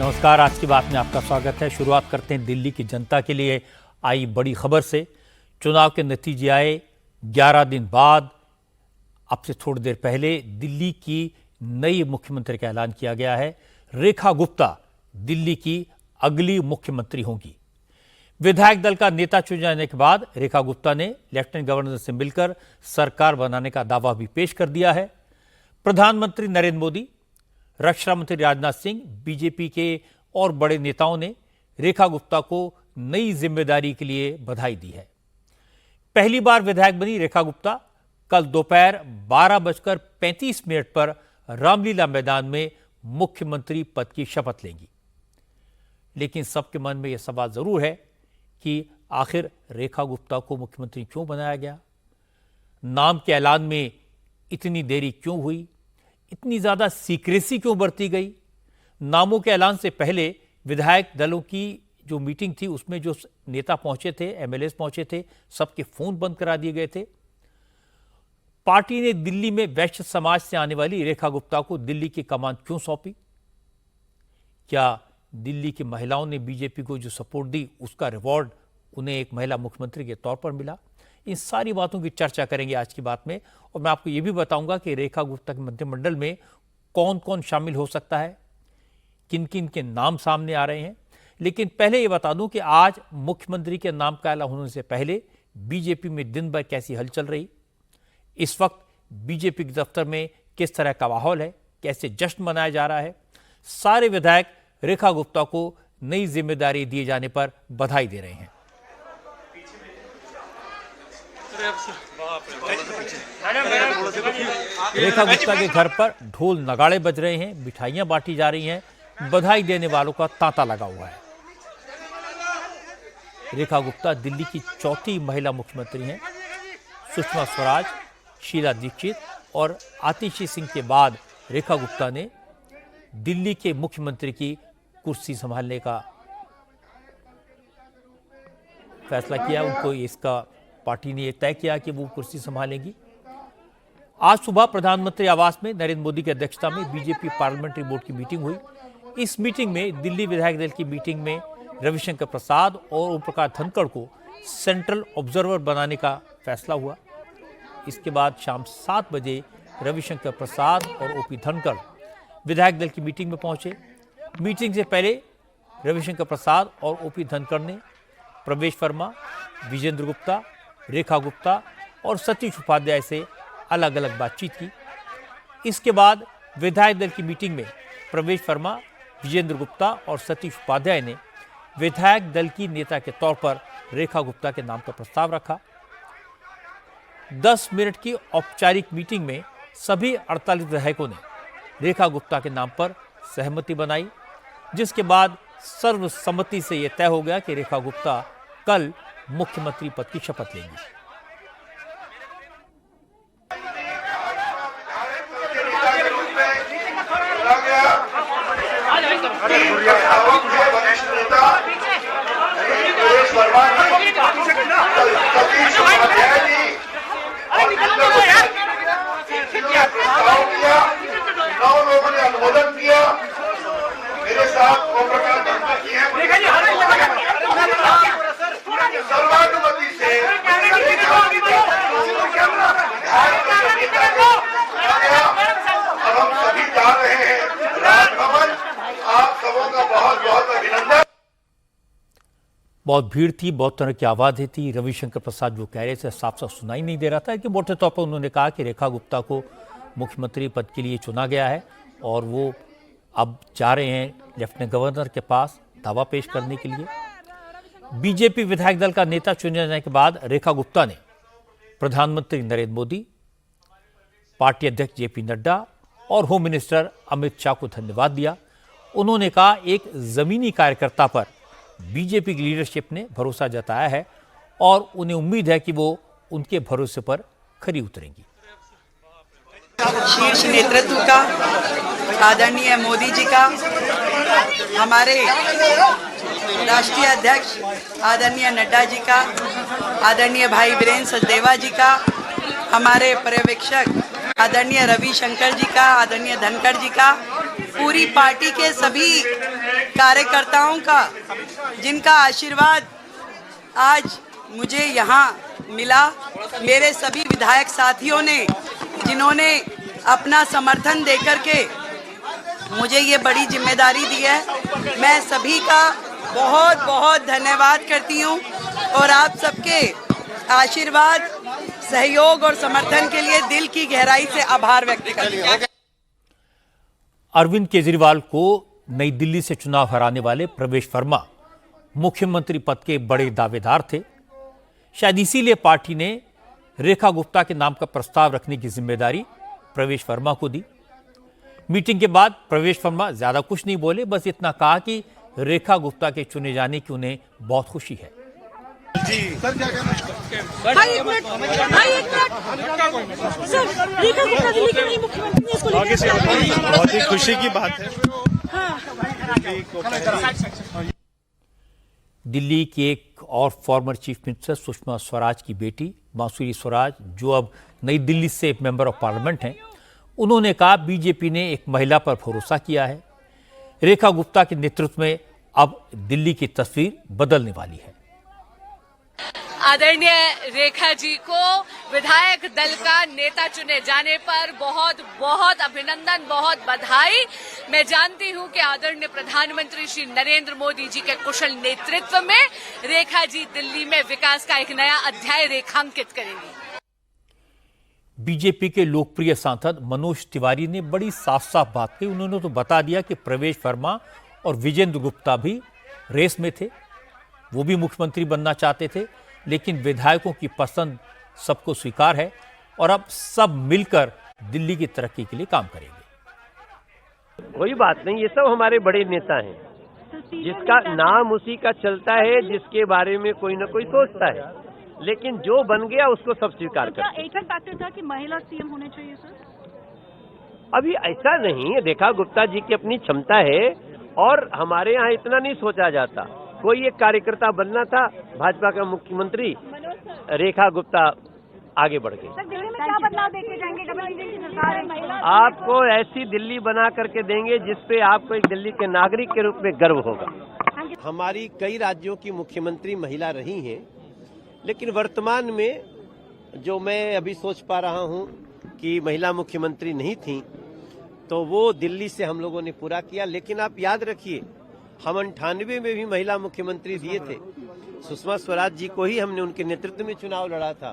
नमस्कार। आज की बात में आपका स्वागत है। शुरुआत करते हैं दिल्ली की जनता के लिए आई बड़ी खबर से। चुनाव के नतीजे आए 11 दिन बाद। अब से थोड़ी देर पहले दिल्ली की नई मुख्यमंत्री का ऐलान किया गया है। रेखा गुप्ता दिल्ली की अगली मुख्यमंत्री होंगी। विधायक दल का नेता चुने जाने के बाद रेखा गुप्ता ने लेफ्टिनेंट गवर्नर से मिलकर सरकार बनाने का दावा भी पेश कर दिया है। प्रधानमंत्री नरेंद्र मोदी, रक्षा मंत्री राजनाथ सिंह, बीजेपी के और बड़े नेताओं ने रेखा गुप्ता को नई जिम्मेदारी के लिए बधाई दी है। पहली बार विधायक बनी रेखा गुप्ता कल दोपहर 12:35 पर रामलीला मैदान में मुख्यमंत्री पद की शपथ लेंगी। लेकिन सबके मन में यह सवाल जरूर है कि आखिर रेखा गुप्ता को मुख्यमंत्री क्यों बनाया गया? नाम के ऐलान में इतनी देरी क्यों हुई? इतनी ज्यादा सीक्रेसी क्यों बरती गई? नामों के ऐलान से पहले विधायक दलों की जो मीटिंग थी उसमें जो नेता पहुंचे थे, एमएलए पहुंचे थे, सबके फोन बंद करा दिए गए थे। पार्टी ने दिल्ली में वैश्य समाज से आने वाली रेखा गुप्ता को दिल्ली की कमान क्यों सौंपी? क्या दिल्ली की महिलाओं ने बीजेपी को जो सपोर्ट दी उसका रिवॉर्ड उन्हें एक महिला मुख्यमंत्री के तौर पर मिला? इन सारी बातों की चर्चा करेंगे आज की बात में। और मैं आपको यह भी बताऊंगा कि रेखा गुप्ता के मंत्रिमंडल में कौन कौन शामिल हो सकता है, किन किन के नाम सामने आ रहे हैं। लेकिन पहले यह बता दूं कि आज मुख्यमंत्री के नाम का ऐलान होने से पहले बीजेपी में दिन भर कैसी हलचल रही, इस वक्त बीजेपी के दफ्तर में किस तरह का माहौल है, कैसे जश्न मनाया जा रहा है। सारे विधायक रेखा गुप्ता को नई जिम्मेदारी दिए जाने पर बधाई दे रहे हैं। रेखा गुप्ता के घर पर ढोल नगाड़े बज रहे हैं, मिठाइयां बांटी जा रही हैं, बधाई देने वालों का तांता लगा हुआ है। रेखा गुप्ता दिल्ली की चौथी महिला मुख्यमंत्री हैं। सुषमा स्वराज, शीला दीक्षित और आतिशी सिंह के बाद रेखा गुप्ता ने दिल्ली के मुख्यमंत्री की कुर्सी संभालने का फैसला किया। उनको इसका पार्टी ने तय किया कि वो कुर्सी संभालेंगी। आज सुबह प्रधानमंत्री आवास में नरेंद्र मोदी की अध्यक्षता में बीजेपी पार्लियामेंट्री बोर्ड की मीटिंग हुई। इस मीटिंग में दिल्ली विधायक दल की मीटिंग में रविशंकर प्रसाद और ओम प्रकाश धनखड़ को सेंट्रल ऑब्जर्वर बनाने का फैसला हुआ। इसके बाद शाम 7 बजे रविशंकर प्रसाद और ओपी धनखड़ विधायक दल की मीटिंग में पहुंचे। मीटिंग से पहले रविशंकर प्रसाद और ओपी धनखड़ ने प्रवेश वर्मा, विजेंद्र गुप्ता, रेखा गुप्ता और सतीश उपाध्याय से अलग अलग बातचीत की। इसके बाद विधायक दल की मीटिंग में प्रवेश वर्मा, विजेंद्र गुप्ता और सतीश उपाध्याय ने विधायक दल की नेता के तौर पर रेखा गुप्ता के नाम का प्रस्ताव रखा। 10 मिनट की औपचारिक मीटिंग में सभी 48 विधायकों ने रेखा गुप्ता के नाम पर सहमति बनाई, जिसके बाद सर्वसम्मति से यह तय हो गया कि रेखा गुप्ता कल मुख्यमंत्री पद की शपथ लेंगी। लोगों ने अनुमोदन किया। मेरे साथ ओम प्रकाश धनखड़ जी हैं। सर्वानुमति से अब हम सभी जा रहे हैं राजभवन। आप सबों का बहुत बहुत अभिनंदन। बहुत भीड़ थी, बहुत तरह की आवाज़ें थी। रविशंकर प्रसाद जो कह रहे थे साफ साफ सुनाई नहीं दे रहा था कि मोटे तौर पर उन्होंने कहा कि रेखा गुप्ता को मुख्यमंत्री पद के लिए चुना गया है और वो अब जा रहे हैं लेफ्टिनेंट गवर्नर के पास दावा पेश करने के लिए। बीजेपी विधायक दल का नेता चुने जाने के बाद रेखा गुप्ता ने प्रधानमंत्री नरेंद्र मोदी, पार्टी अध्यक्ष जेपी नड्डा और होम मिनिस्टर अमित शाह को धन्यवाद दिया। उन्होंने कहा एक जमीनी कार्यकर्ता पर बीजेपी की लीडरशिप ने भरोसा जताया है और उन्हें उम्मीद है कि वो उनके भरोसे पर खरी उतरेंगी। शीर्ष नेतृत्व का, आदरणीय मोदी जी का, हमारे राष्ट्रीय अध्यक्ष आदरणीय नड्डा जी का, आदरणीय भाई वीरेंद्र सचदेवा जी का, हमारे पर्यवेक्षक आदरणीय रविशंकर जी का, आदरणीय धनखड़ जी का, पूरी पार्टी के सभी कार्यकर्ताओं का, जिनका आशीर्वाद आज मुझे यहाँ मिला, मेरे सभी विधायक साथियों ने जिन्होंने अपना समर्थन देकर के मुझे ये बड़ी जिम्मेदारी दी है, मैं सभी का बहुत बहुत धन्यवाद करती हूँ और आप सबके आशीर्वाद, सहयोग और समर्थन के लिए दिल की गहराई से आभार व्यक्त करती हूँ। अरविंद केजरीवाल को नई दिल्ली से चुनाव हराने वाले प्रवेश वर्मा मुख्यमंत्री पद के बड़े दावेदार थे। शायद इसीलिए पार्टी ने रेखा गुप्ता के नाम का प्रस्ताव रखने की जिम्मेदारी प्रवेश वर्मा को दी। मीटिंग के बाद प्रवेश वर्मा ज्यादा कुछ नहीं बोले, बस इतना कहा कि रेखा गुप्ता के चुने जाने की उन्हें बहुत खुशी है। भाई एक मिनट सर, रेखा गुप्ता दिल्ली की नई मुख्यमंत्री है, इसको लेकर बहुत ही खुशी की बात है। दिल्ली की एक और former chief minister Sushma Swaraj की बेटी मासूरी स्वराज, जो अब नई दिल्ली से मेंबर ऑफ पार्लियामेंट हैं, उन्होंने कहा बीजेपी ने एक महिला पर भरोसा किया है। रेखा गुप्ता के नेतृत्व में अब दिल्ली की तस्वीर बदलने वाली है। आदरणीय रेखा जी को विधायक दल का नेता चुने जाने पर बहुत बहुत अभिनंदन, बहुत बधाई। मैं जानती हूं कि आदरणीय प्रधानमंत्री श्री नरेंद्र मोदी जी के कुशल नेतृत्व में रेखा जी दिल्ली में विकास का एक नया अध्याय रेखांकित करेंगी। बीजेपी के लोकप्रिय सांसद मनोज तिवारी ने बड़ी साफ साफ बात कही। उन्होंने तो बता दिया कि प्रवेश वर्मा और विजेंद्र गुप्ता भी रेस में थे, वो भी मुख्यमंत्री बनना चाहते थे, लेकिन विधायकों की पसंद सबको स्वीकार है और अब सब मिलकर दिल्ली की तरक्की के लिए काम करेंगे। कोई बात नहीं, ये सब हमारे बड़े नेता हैं, जिसका नाम उसी का चलता है, जिसके बारे में कोई ना कोई सोचता है, लेकिन जो बन गया उसको सब स्वीकार करते हैं। एक ही फैक्टर था कि महिला सीएम होने चाहिए सर? अभी ऐसा नहीं है, रेखा गुप्ता जी की अपनी क्षमता है और हमारे यहाँ इतना नहीं सोचा जाता। कोई एक कार्यकर्ता बनना था, भाजपा का मुख्यमंत्री रेखा गुप्ता आगे बढ़ गई। दिल्ली में क्या बदलाव देखे जाएंगे? डबल सरकार है, महिला आपको ऐसी दिल्ली बना करके देंगे जिसपे आपको एक दिल्ली के नागरिक के रूप में गर्व होगा। हमारी कई राज्यों की मुख्यमंत्री महिला रही हैं, लेकिन वर्तमान में जो मैं अभी सोच पा रहा हूं कि महिला मुख्यमंत्री नहीं थी, तो वो दिल्ली से हम लोगों ने पूरा किया। लेकिन आप याद रखिए, हम 98 में भी महिला मुख्यमंत्री दिए थे, सुषमा स्वराज जी को ही हमने उनके नेतृत्व में चुनाव लड़ा था,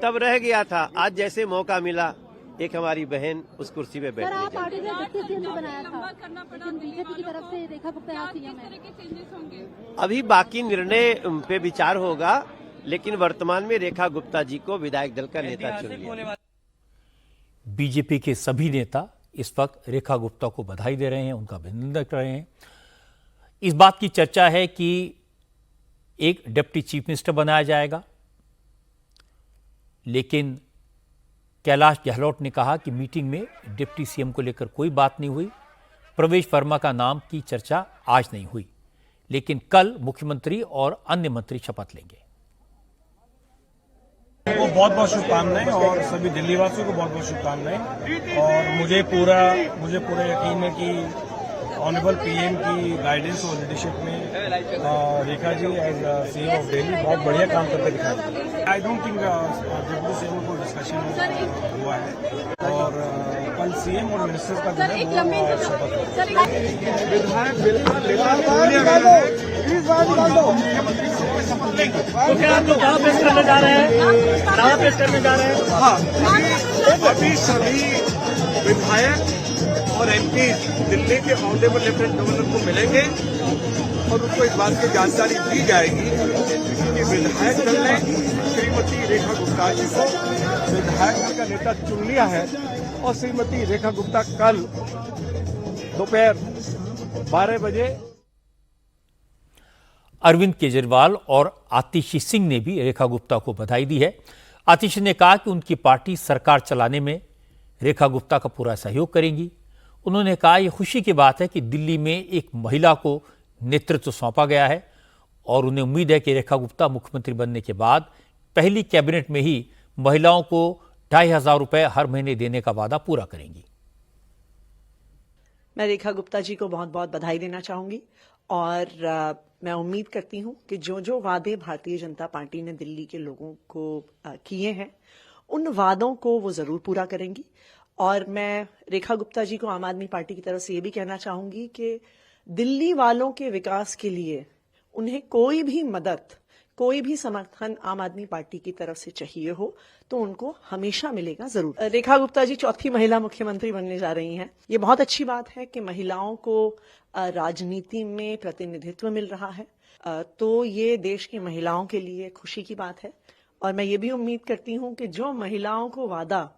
तब रह गया था। आज जैसे मौका मिला, एक हमारी बहन उस कुर्सी पे बैठ गई। पार्टी ने डिप्टी सीएम भी बनाया था, लेकिन बीजेपी की तरफ से रेखा गुप्ता सीएम है। अभी बाकी निर्णय पे विचार होगा, लेकिन वर्तमान में रेखा गुप्ता जी को विधायक दल का नेता चुन लिया। बीजेपी के सभी नेता इस वक्त रेखा गुप्ता को बधाई दे रहे हैं, उनका अभिनंदन कर रहे हैं। इस बात की चर्चा है कि एक डिप्टी चीफ मिनिस्टर बनाया जाएगा, लेकिन कैलाश गहलोत ने कहा कि मीटिंग में डिप्टी सीएम को लेकर कोई बात नहीं हुई। प्रवेश वर्मा का नाम की चर्चा आज नहीं हुई, लेकिन कल मुख्यमंत्री और अन्य मंत्री शपथ लेंगे। को बहुत बहुत शुभकामनाएं और सभी दिल्ली वासियों को बहुत बहुत शुभकामनाएं। और मुझे पूरा यकीन है कि ऑनरेबल पीएम की गाइडेंस और लीडरशिप में Rekha ji as CM of Delhi बहुत बढ़िया काम करके दिखाएंगे। I don't think deputy CM को डिस्कशन हुआ है और कल सीएम और मिनिस्टर्स का जो है वो शपथ अभी सभी विधायक और एमपी दिल्ली के ऑनरेबल लेफ्टिनेंट गवर्नर को मिलेंगे और उनको इस बात की जानकारी दी जाएगी कि विधायक दल ने श्रीमती रेखा गुप्ता जी को विधायक दल का नेता चुन लिया है और श्रीमती रेखा गुप्ता कल दोपहर 12 बजे। अरविंद केजरीवाल और आतिशी सिंह ने भी रेखा गुप्ता को बधाई दी है। आतिशी ने कहा कि उनकी पार्टी सरकार चलाने में रेखा गुप्ता का पूरा सहयोग करेंगी। उन्होंने कहा यह खुशी की बात है कि दिल्ली में एक महिला को नेतृत्व सौंपा गया है और उन्हें उम्मीद है कि रेखा गुप्ता मुख्यमंत्री बनने के बाद पहली कैबिनेट में ही महिलाओं को 2500 रुपए हर महीने देने का वादा पूरा करेंगी। मैं रेखा गुप्ता जी को बहुत बहुत बधाई देना चाहूंगी और मैं उम्मीद करती हूं कि जो जो वादे भारतीय जनता पार्टी ने दिल्ली के लोगों को किए हैं उन वादों को वो जरूर पूरा करेंगी। और मैं रेखा गुप्ता जी को आम आदमी पार्टी की तरफ से ये भी कहना चाहूंगी कि दिल्ली वालों के विकास के लिए उन्हें कोई भी मदद, कोई भी समर्थन आम आदमी पार्टी की तरफ से चाहिए हो तो उनको हमेशा मिलेगा जरूर। रेखा गुप्ता जी चौथी महिला मुख्यमंत्री बनने जा रही हैं। ये बहुत अच्छी बात है कि महिलाओं को राजनीति में प्रतिनिधित्व मिल रहा है, तो ये देश की महिलाओं के लिए खुशी की बात है। और मैं ये भी उम्मीद करती हूं कि जो महिलाओं को वादा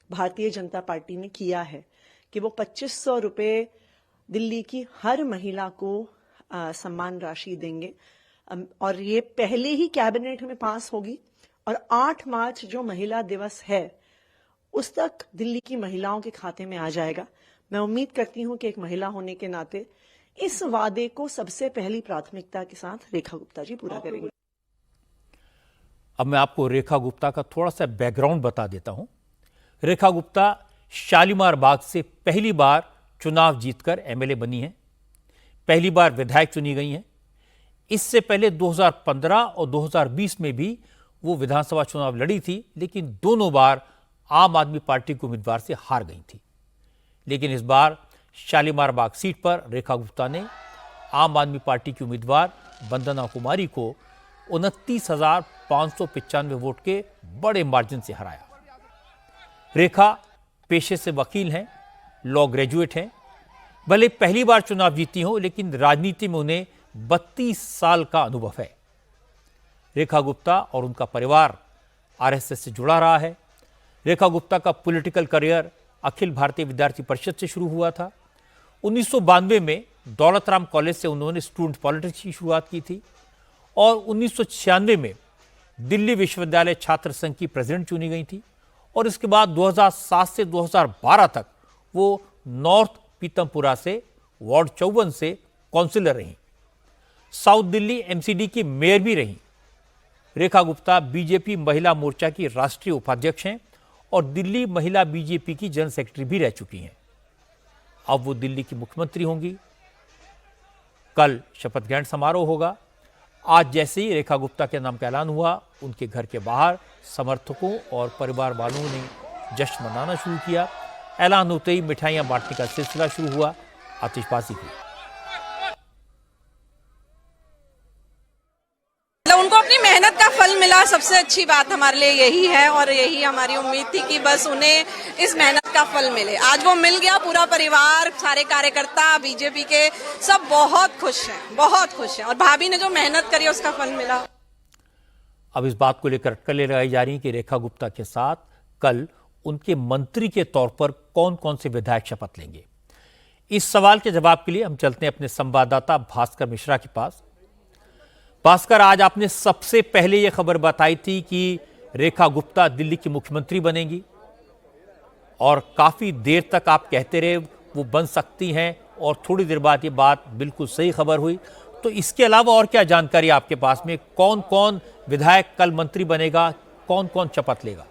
भारतीय जनता पार्टी ने किया है कि वो 2500 रुपए दिल्ली की हर महिला को सम्मान राशि देंगे, और ये पहले ही कैबिनेट में पास होगी और 8 मार्च जो महिला दिवस है उस तक दिल्ली की महिलाओं के खाते में आ जाएगा। मैं उम्मीद करती हूं कि एक महिला होने के नाते इस वादे को सबसे पहली प्राथमिकता के साथ रेखा गुप्ता जी पूरा करेंगे। अब मैं आपको रेखा गुप्ता का थोड़ा सा बैकग्राउंड बता देता हूं। रेखा गुप्ता शालीमार बाग से पहली बार चुनाव जीतकर एमएलए बनी हैं, पहली बार विधायक चुनी गई हैं। इससे पहले 2015 और 2020 में भी वो विधानसभा चुनाव लड़ी थी, लेकिन दोनों बार आम आदमी पार्टी के उम्मीदवार से हार गई थी। लेकिन इस बार शालीमार बाग सीट पर रेखा गुप्ता ने आम आदमी पार्टी की उम्मीदवार वंदना कुमारी को 29,595 वोट के बड़े मार्जिन से हराया। रेखा पेशे से वकील हैं, लॉ ग्रेजुएट हैं। भले पहली बार चुनाव जीती हो, लेकिन राजनीति में उन्हें 32 साल का अनुभव है। रेखा गुप्ता और उनका परिवार आरएसएस से जुड़ा रहा है। रेखा गुप्ता का पॉलिटिकल करियर अखिल भारतीय विद्यार्थी परिषद से शुरू हुआ था। 1992 में दौलत राम कॉलेज से उन्होंने स्टूडेंट पॉलिटिक्स की शुरुआत की थी और 1996 में दिल्ली विश्वविद्यालय छात्र संघ की प्रेसिडेंट चुनी गई थी। और इसके बाद 2007 से 2012 तक वो नॉर्थ पीतमपुरा से वार्ड 54 से काउंसिलर रहीं। साउथ दिल्ली एमसीडी की मेयर भी रहीं। रेखा गुप्ता बीजेपी महिला मोर्चा की राष्ट्रीय उपाध्यक्ष हैं और दिल्ली महिला बीजेपी की जनरल सेक्रेटरी भी रह चुकी हैं। अब वो दिल्ली की मुख्यमंत्री होंगी। कल शपथ ग्रहण समारोह होगा। आज जैसे ही रेखा गुप्ता के नाम का ऐलान हुआ, उनके घर के बाहर समर्थकों और परिवार वालों ने जश्न मनाना शुरू किया। ऐलान होते ही मिठाइयां बांटने का सिलसिला शुरू हुआ, आतिशबाजी हुई। उनको अपनी मेहनत का फल मिला, सबसे अच्छी बात हमारे लिए यही है और यही हमारी उम्मीद थी कि बस उन्हें इस मेहनत का फल मिले। आज वो मिल गया। पूरा परिवार, सारे कार्यकर्ता बीजेपी के सब बहुत खुश हैं, बहुत खुश हैं। और भाभी ने जो मेहनत करी उसका फल मिला। अब इस बात को लेकर अटकलें लगाई जा रही कि रेखा गुप्ता के साथ कल उनके मंत्री के तौर पर कौन कौन से विधायक शपथ लेंगे। इस सवाल के जवाब के लिए हम चलते हैं अपने संवाददाता भास्कर मिश्रा के पास। भास्कर, आज आपने सबसे पहले यह खबर बताई थी कि रेखा गुप्ता दिल्ली की मुख्यमंत्री बनेंगी और काफी देर तक आप कहते रहे वो बन सकती हैं और थोड़ी देर बाद ये बात बिल्कुल सही खबर हुई। तो इसके अलावा और क्या जानकारी आपके पास में, कौन कौन विधायक कल मंत्री बनेगा, कौन कौन शपथ लेगा?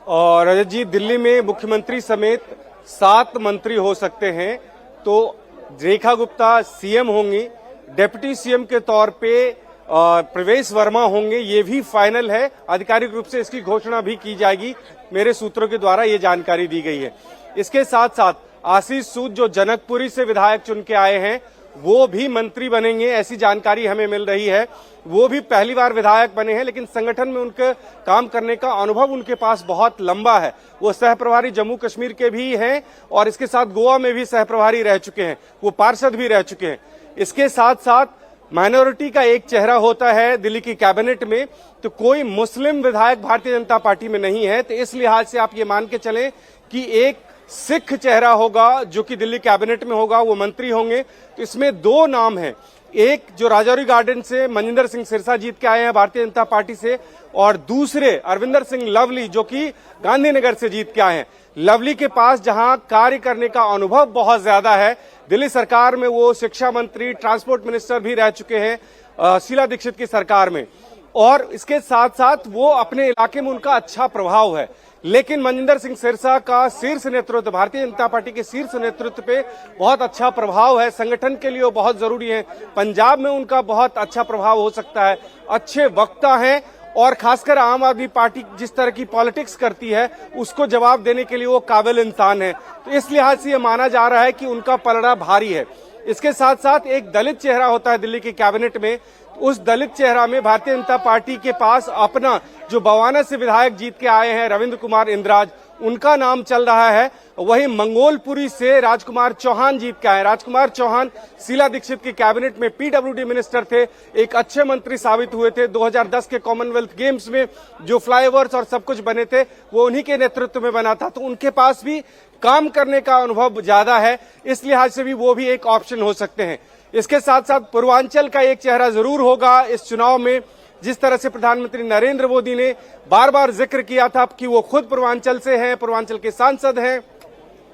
और रजत जी, दिल्ली में मुख्यमंत्री समेत 7 मंत्री हो सकते हैं। तो रेखा गुप्ता सीएम होंगी, डिप्टी सीएम के तौर पे प्रवेश वर्मा होंगे, ये भी फाइनल है। आधिकारिक रूप से इसकी घोषणा भी की जाएगी, मेरे सूत्रों के द्वारा ये जानकारी दी गई है। इसके साथ साथ आशीष सूद जो जनकपुरी से विधायक चुन के आए हैं वो भी मंत्री बनेंगे, ऐसी जानकारी हमें मिल रही है। वो भी पहली बार विधायक बने हैं, लेकिन संगठन में उनके काम करने का अनुभव उनके पास बहुत लंबा है। वो सह प्रभारी जम्मू कश्मीर के भी हैं और इसके साथ गोवा में भी सह प्रभारी रह चुके हैं, वो पार्षद भी रह चुके हैं। इसके साथ साथ माइनॉरिटी का एक चेहरा होता है दिल्ली की कैबिनेट में, तो कोई मुस्लिम विधायक भारतीय जनता पार्टी में नहीं है। तो इस लिहाज से आप ये मान के चलें कि एक सिख चेहरा होगा जो कि दिल्ली कैबिनेट में होगा, वो मंत्री होंगे। तो इसमें 2 नाम हैं, एक जो राजौरी गार्डन से मनजिंदर सिंह सिरसा जीत के आए हैं भारतीय जनता पार्टी से, और दूसरे अरविंदर सिंह लवली जो कि गांधीनगर से जीत के आए हैं। लवली के पास जहां कार्य करने का अनुभव बहुत ज्यादा है, दिल्ली सरकार में वो शिक्षा मंत्री, ट्रांसपोर्ट मिनिस्टर भी रह चुके हैं शीला दीक्षित की सरकार में, और इसके साथ साथ वो अपने इलाके में उनका अच्छा प्रभाव है। लेकिन मनजिंदर सिंह सिरसा का शीर्ष नेतृत्व, भारतीय जनता पार्टी के शीर्ष नेतृत्व पे बहुत अच्छा प्रभाव है, संगठन के लिए वो बहुत जरूरी है। पंजाब में उनका बहुत अच्छा प्रभाव हो सकता है, अच्छे वक्ता हैं और खासकर आम आदमी पार्टी जिस तरह की पॉलिटिक्स करती है उसको जवाब देने के लिए वो काबिल इंसान है। तो इस लिहाज से ये माना जा रहा है कि उनका पलड़ा भारी है। इसके साथ साथ एक दलित चेहरा होता है दिल्ली की कैबिनेट में, उस दलित चेहरा में भारतीय जनता पार्टी के पास अपना जो बवाना से विधायक जीत के आए हैं रविंद्र कुमार इंद्राज, उनका नाम चल रहा है। वहीं मंगोलपुरी से राजकुमार चौहान जीत के आए। राजकुमार चौहान शीला दीक्षित की कैबिनेट में पीडब्ल्यूडी मिनिस्टर थे, एक अच्छे मंत्री साबित हुए थे। 2010 के कॉमनवेल्थ गेम्स में जो फ्लाईओवर्स और सब कुछ बने थे वो उन्हीं के नेतृत्व में बना था, तो उनके पास भी काम करने का अनुभव ज्यादा है। इस लिहाज से भी वो भी एक ऑप्शन हो सकते हैं। इसके साथ साथ पूर्वांचल का एक चेहरा जरूर होगा इस चुनाव में। जिस तरह से प्रधानमंत्री नरेंद्र मोदी ने बार बार जिक्र किया था कि वो खुद पूर्वांचल से हैं, पूर्वांचल के सांसद हैं,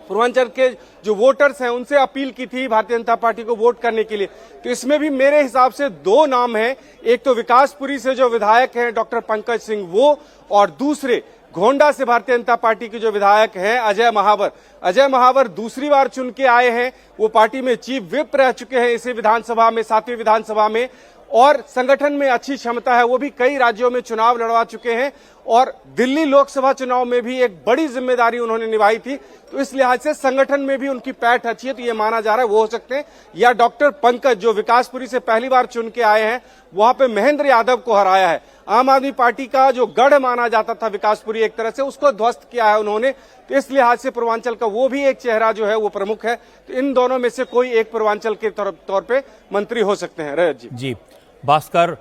पूर्वांचल के जो वोटर्स हैं उनसे अपील की थी भारतीय जनता पार्टी को वोट करने के लिए, तो इसमें भी मेरे हिसाब से दो नाम हैं। एक तो विकासपुरी से जो विधायक हैं डॉक्टर पंकज सिंह वो, और दूसरे गोंडा से भारतीय जनता पार्टी के जो विधायक हैं अजय महावर। अजय महावर दूसरी बार चुन के आए हैं, वो पार्टी में चीफ व्हिप रह चुके हैं इसी विधानसभा में, 7वीं विधानसभा में, और संगठन में अच्छी क्षमता है। वो भी कई राज्यों में चुनाव लड़वा चुके हैं और दिल्ली लोकसभा चुनाव में भी एक बड़ी जिम्मेदारी उन्होंने निभाई थी। तो इस लिहाज से संगठन में भी उनकी पैठ अच्छी है, तो ये माना जा रहा है वो हो सकते हैं। या डॉक्टर पंकज जो विकासपुरी से पहली बार चुन के आए हैं, वहां पे महेंद्र यादव को हराया है। आम आदमी पार्टी का जो गढ़ माना जाता था विकासपुरी, एक तरह से उसको ध्वस्त किया है उन्होंने। तो इस लिहाज से पूर्वांचल का वो भी एक चेहरा जो है वो प्रमुख है। तो इन दोनों में से कोई एक पूर्वांचल के तौर पे मंत्री हो सकते हैं। रजत जी भास्कर,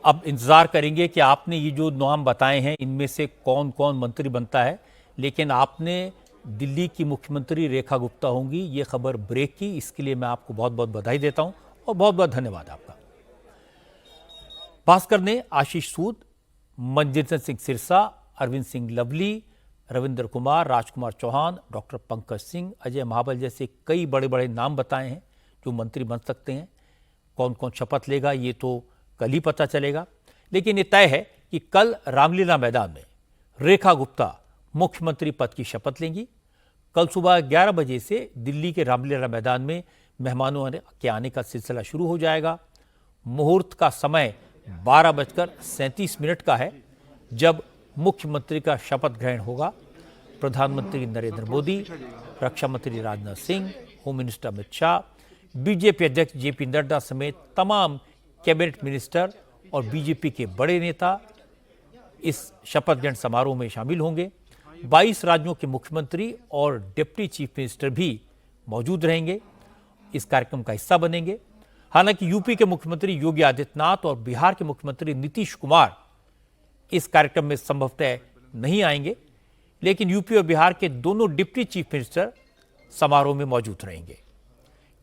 अब इंतजार करेंगे कि आपने ये जो नाम बताए हैं इनमें से कौन कौन मंत्री बनता है, लेकिन आपने दिल्ली की मुख्यमंत्री रेखा गुप्ता होंगी ये खबर ब्रेक की, इसके लिए मैं आपको बहुत बहुत बधाई देता हूं और बहुत बहुत धन्यवाद आपका। भास्कर ने आशीष सूद, मनजिंदर सिंह सिरसा, अरविंद सिंह लवली, रविंद्र कुमार, राजकुमार चौहान, डॉक्टर पंकज सिंह, अजय महाबल जैसे कई बड़े बड़े नाम बताए हैं जो मंत्री बन सकते हैं। कौन कौन शपथ लेगा ये तो कल ही पता चलेगा, लेकिन ये तय है कि कल रामलीला मैदान में रेखा गुप्ता मुख्यमंत्री पद की शपथ लेंगी। कल सुबह 11 बजे से दिल्ली के रामलीला मैदान में मेहमानों के आने का सिलसिला शुरू हो जाएगा। मुहूर्त का समय 12:37 का है जब मुख्यमंत्री का शपथ ग्रहण होगा। प्रधानमंत्री नरेंद्र मोदी, रक्षा मंत्री Rajnath Singh, home minister Amit Shah, BJP अध्यक्ष जेपी नड्डा समेत तमाम कैबिनेट मिनिस्टर और बीजेपी के बड़े नेता इस शपथ ग्रहण समारोह में शामिल होंगे। 22 राज्यों के मुख्यमंत्री और डिप्टी चीफ मिनिस्टर भी मौजूद रहेंगे, इस कार्यक्रम का हिस्सा बनेंगे। हालांकि यूपी के मुख्यमंत्री योगी आदित्यनाथ और बिहार के मुख्यमंत्री नीतीश कुमार इस कार्यक्रम में संभवतः नहीं आएंगे, लेकिन यूपी और बिहार के दोनों डिप्टी चीफ मिनिस्टर समारोह में मौजूद रहेंगे।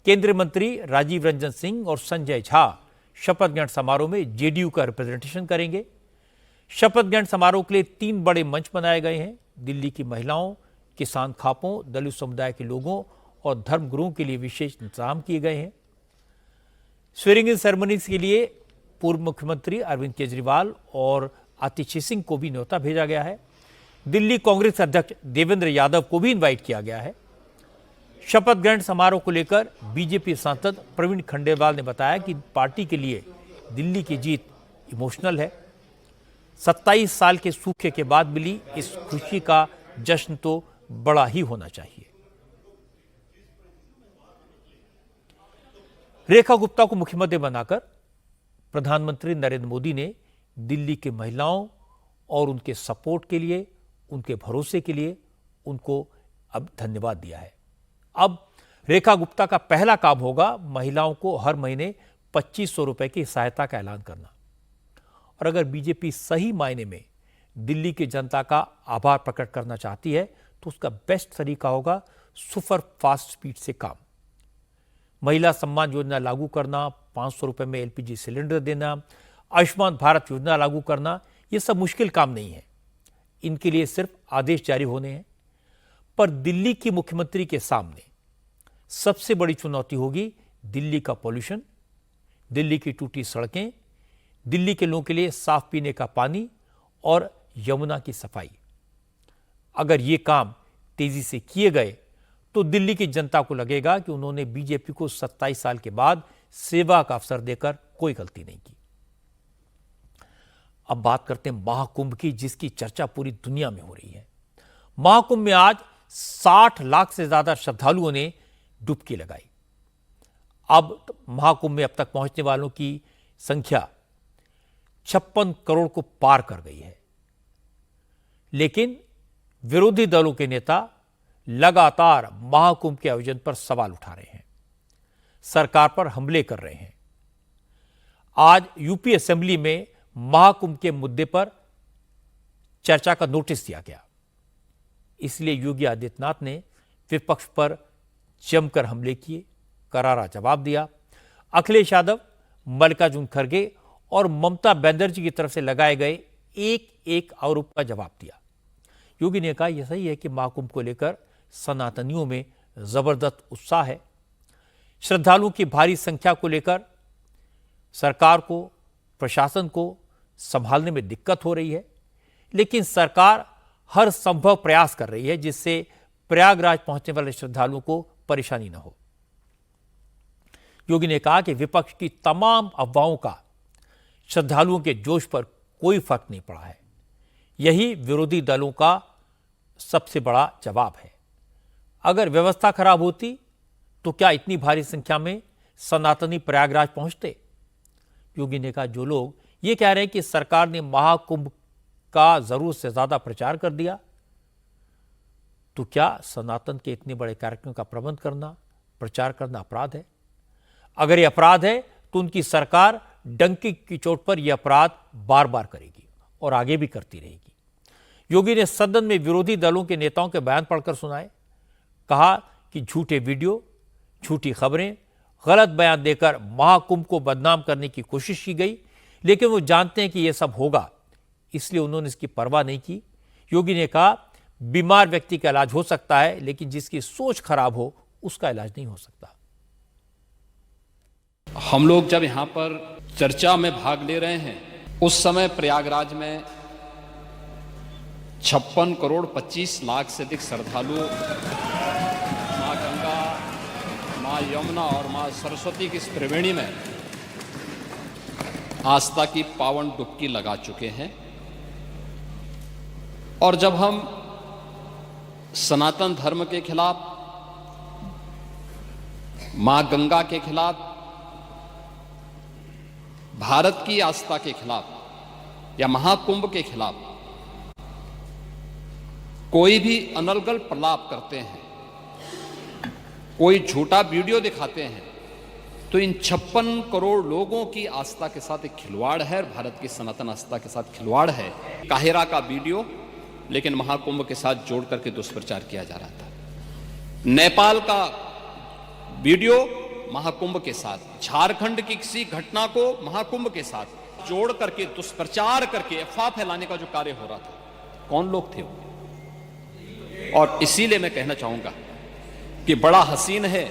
केंद्रीय मंत्री राजीव रंजन सिंह और संजय झा शपथ ग्रहण समारोह में जेडीयू का रिप्रेजेंटेशन करेंगे। शपथ ग्रहण समारोह के लिए 3 बड़े मंच बनाए गए हैं। दिल्ली की महिलाओं, किसान खापों, दलित समुदाय के लोगों और धर्मगुरुओं के लिए विशेष इंतजाम किए गए हैं। स्वेरिंग इन सेरेमनीज के लिए पूर्व मुख्यमंत्री अरविंद केजरीवाल और आतिशी सिंह को भी न्योता भेजा गया है। दिल्ली कांग्रेस अध्यक्ष देवेंद्र यादव को भी इनवाइट किया गया है। शपथ ग्रहण समारोह को लेकर बीजेपी सांसद प्रवीण खंडेलवाल ने बताया कि पार्टी के लिए दिल्ली की जीत इमोशनल है। 27 साल के सूखे के बाद मिली इस खुशी का जश्न तो बड़ा ही होना चाहिए। रेखा गुप्ता को मुख्यमंत्री बनाकर प्रधानमंत्री नरेंद्र मोदी ने दिल्ली की महिलाओं और उनके सपोर्ट के लिए, उनके भरोसे के लिए उनको अब धन्यवाद दिया है। अब रेखा गुप्ता का पहला काम होगा महिलाओं को हर महीने 2500 रुपए की सहायता का ऐलान करना। और अगर बीजेपी सही मायने में दिल्ली की जनता का आभार प्रकट करना चाहती है तो उसका बेस्ट तरीका होगा सुपर फास्ट स्पीड से काम। महिला सम्मान योजना लागू करना, 500 रुपए में एलपीजी सिलेंडर देना, आयुष्मान भारत योजना लागू करना, यह सब मुश्किल काम नहीं है। इनके लिए सिर्फ आदेश जारी होने हैं। पर दिल्ली की मुख्यमंत्री के सामने सबसे बड़ी चुनौती होगी दिल्ली का पॉल्यूशन, दिल्ली की टूटी सड़कें, दिल्ली के लोगों के लिए साफ पीने का पानी और यमुना की सफाई। अगर ये काम तेजी से किए गए तो दिल्ली की जनता को लगेगा कि उन्होंने बीजेपी को 27 साल के बाद सेवा का अवसर देकर कोई गलती नहीं की। अब बात करते हैं महाकुंभ की, जिसकी चर्चा पूरी दुनिया में हो रही है। महाकुंभ में आज 60 लाख से ज्यादा श्रद्धालुओं ने डुबकी लगाई। अब महाकुंभ में अब तक पहुंचने वालों की संख्या 56 करोड़ को पार कर गई है। लेकिन विरोधी दलों के नेता लगातार महाकुंभ के आयोजन पर सवाल उठा रहे हैं, सरकार पर हमले कर रहे हैं। आज यूपी असेंबली में महाकुंभ के मुद्दे पर चर्चा का नोटिस दिया गया। इसलिए योगी आदित्यनाथ ने विपक्ष पर जमकर हमले किए, करारा जवाब दिया। अखिलेश यादव, मल्लिकार्जुन खड़गे और ममता बनर्जी की तरफ से लगाए गए एक एक आरोप का जवाब दिया। योगी ने कहा, यह सही है कि महाकुंभ को लेकर सनातनियों में जबरदस्त उत्साह है। श्रद्धालुओं की भारी संख्या को लेकर सरकार को, प्रशासन को संभालने में दिक्कत हो रही है, लेकिन सरकार हर संभव प्रयास कर रही है जिससे प्रयागराज पहुंचने वाले श्रद्धालुओं को परेशानी न हो। योगी ने कहा कि विपक्ष की तमाम अफवाहों का श्रद्धालुओं के जोश पर कोई फर्क नहीं पड़ा है। यही विरोधी दलों का सबसे बड़ा जवाब है। अगर व्यवस्था खराब होती तो क्या इतनी भारी संख्या में सनातनी प्रयागराज पहुंचते? योगी ने कहा, जो लोग ये कह रहे हैं कि सरकार ने महाकुंभ का जरूरत से ज्यादा प्रचार कर दिया, तो क्या सनातन के इतने बड़े कार्यक्रम का प्रबंध करना, प्रचार करना अपराध है? अगर यह अपराध है तो उनकी सरकार डंकी की चोट पर यह अपराध बार बार करेगी और आगे भी करती रहेगी। योगी ने सदन में विरोधी दलों के नेताओं के बयान पढ़कर सुनाए। कहा कि झूठे वीडियो, झूठी खबरें, गलत बयान देकर महाकुंभ को बदनाम करने की कोशिश की गई, लेकिन वो जानते हैं कि यह सब होगा, इसलिए उन्होंने इसकी परवाह नहीं की। योगी ने कहा, बीमार व्यक्ति का इलाज हो सकता है, लेकिन जिसकी सोच खराब हो उसका इलाज नहीं हो सकता। हम लोग जब यहां पर चर्चा में भाग ले रहे हैं, उस समय प्रयागराज में 56 करोड़ 25 लाख से अधिक श्रद्धालु मां गंगा, मां यमुना और मां सरस्वती की इस त्रिवेणी में आस्था की पावन डुबकी लगा चुके हैं। और जब हम सनातन धर्म के खिलाफ, मां गंगा के खिलाफ, भारत की आस्था के खिलाफ या महाकुंभ के खिलाफ कोई भी अनर्गल प्रलाप करते हैं, कोई झूठा वीडियो दिखाते हैं, तो इन 56 करोड़ लोगों की आस्था के साथ एक खिलवाड़ है, भारत की सनातन आस्था के साथ खिलवाड़ है। काहिरा का वीडियो लेकिन महाकुंभ के साथ जोड़ करके दुष्प्रचार किया जा रहा था। नेपाल का वीडियो महाकुंभ के साथ, झारखंड की किसी घटना को महाकुंभ के साथ जोड़ करके दुष्प्रचार करके अफवाह फैलाने का जो कार्य हो रहा था, कौन लोग थे वो? और इसीलिए मैं कहना चाहूंगा कि बड़ा हसीन है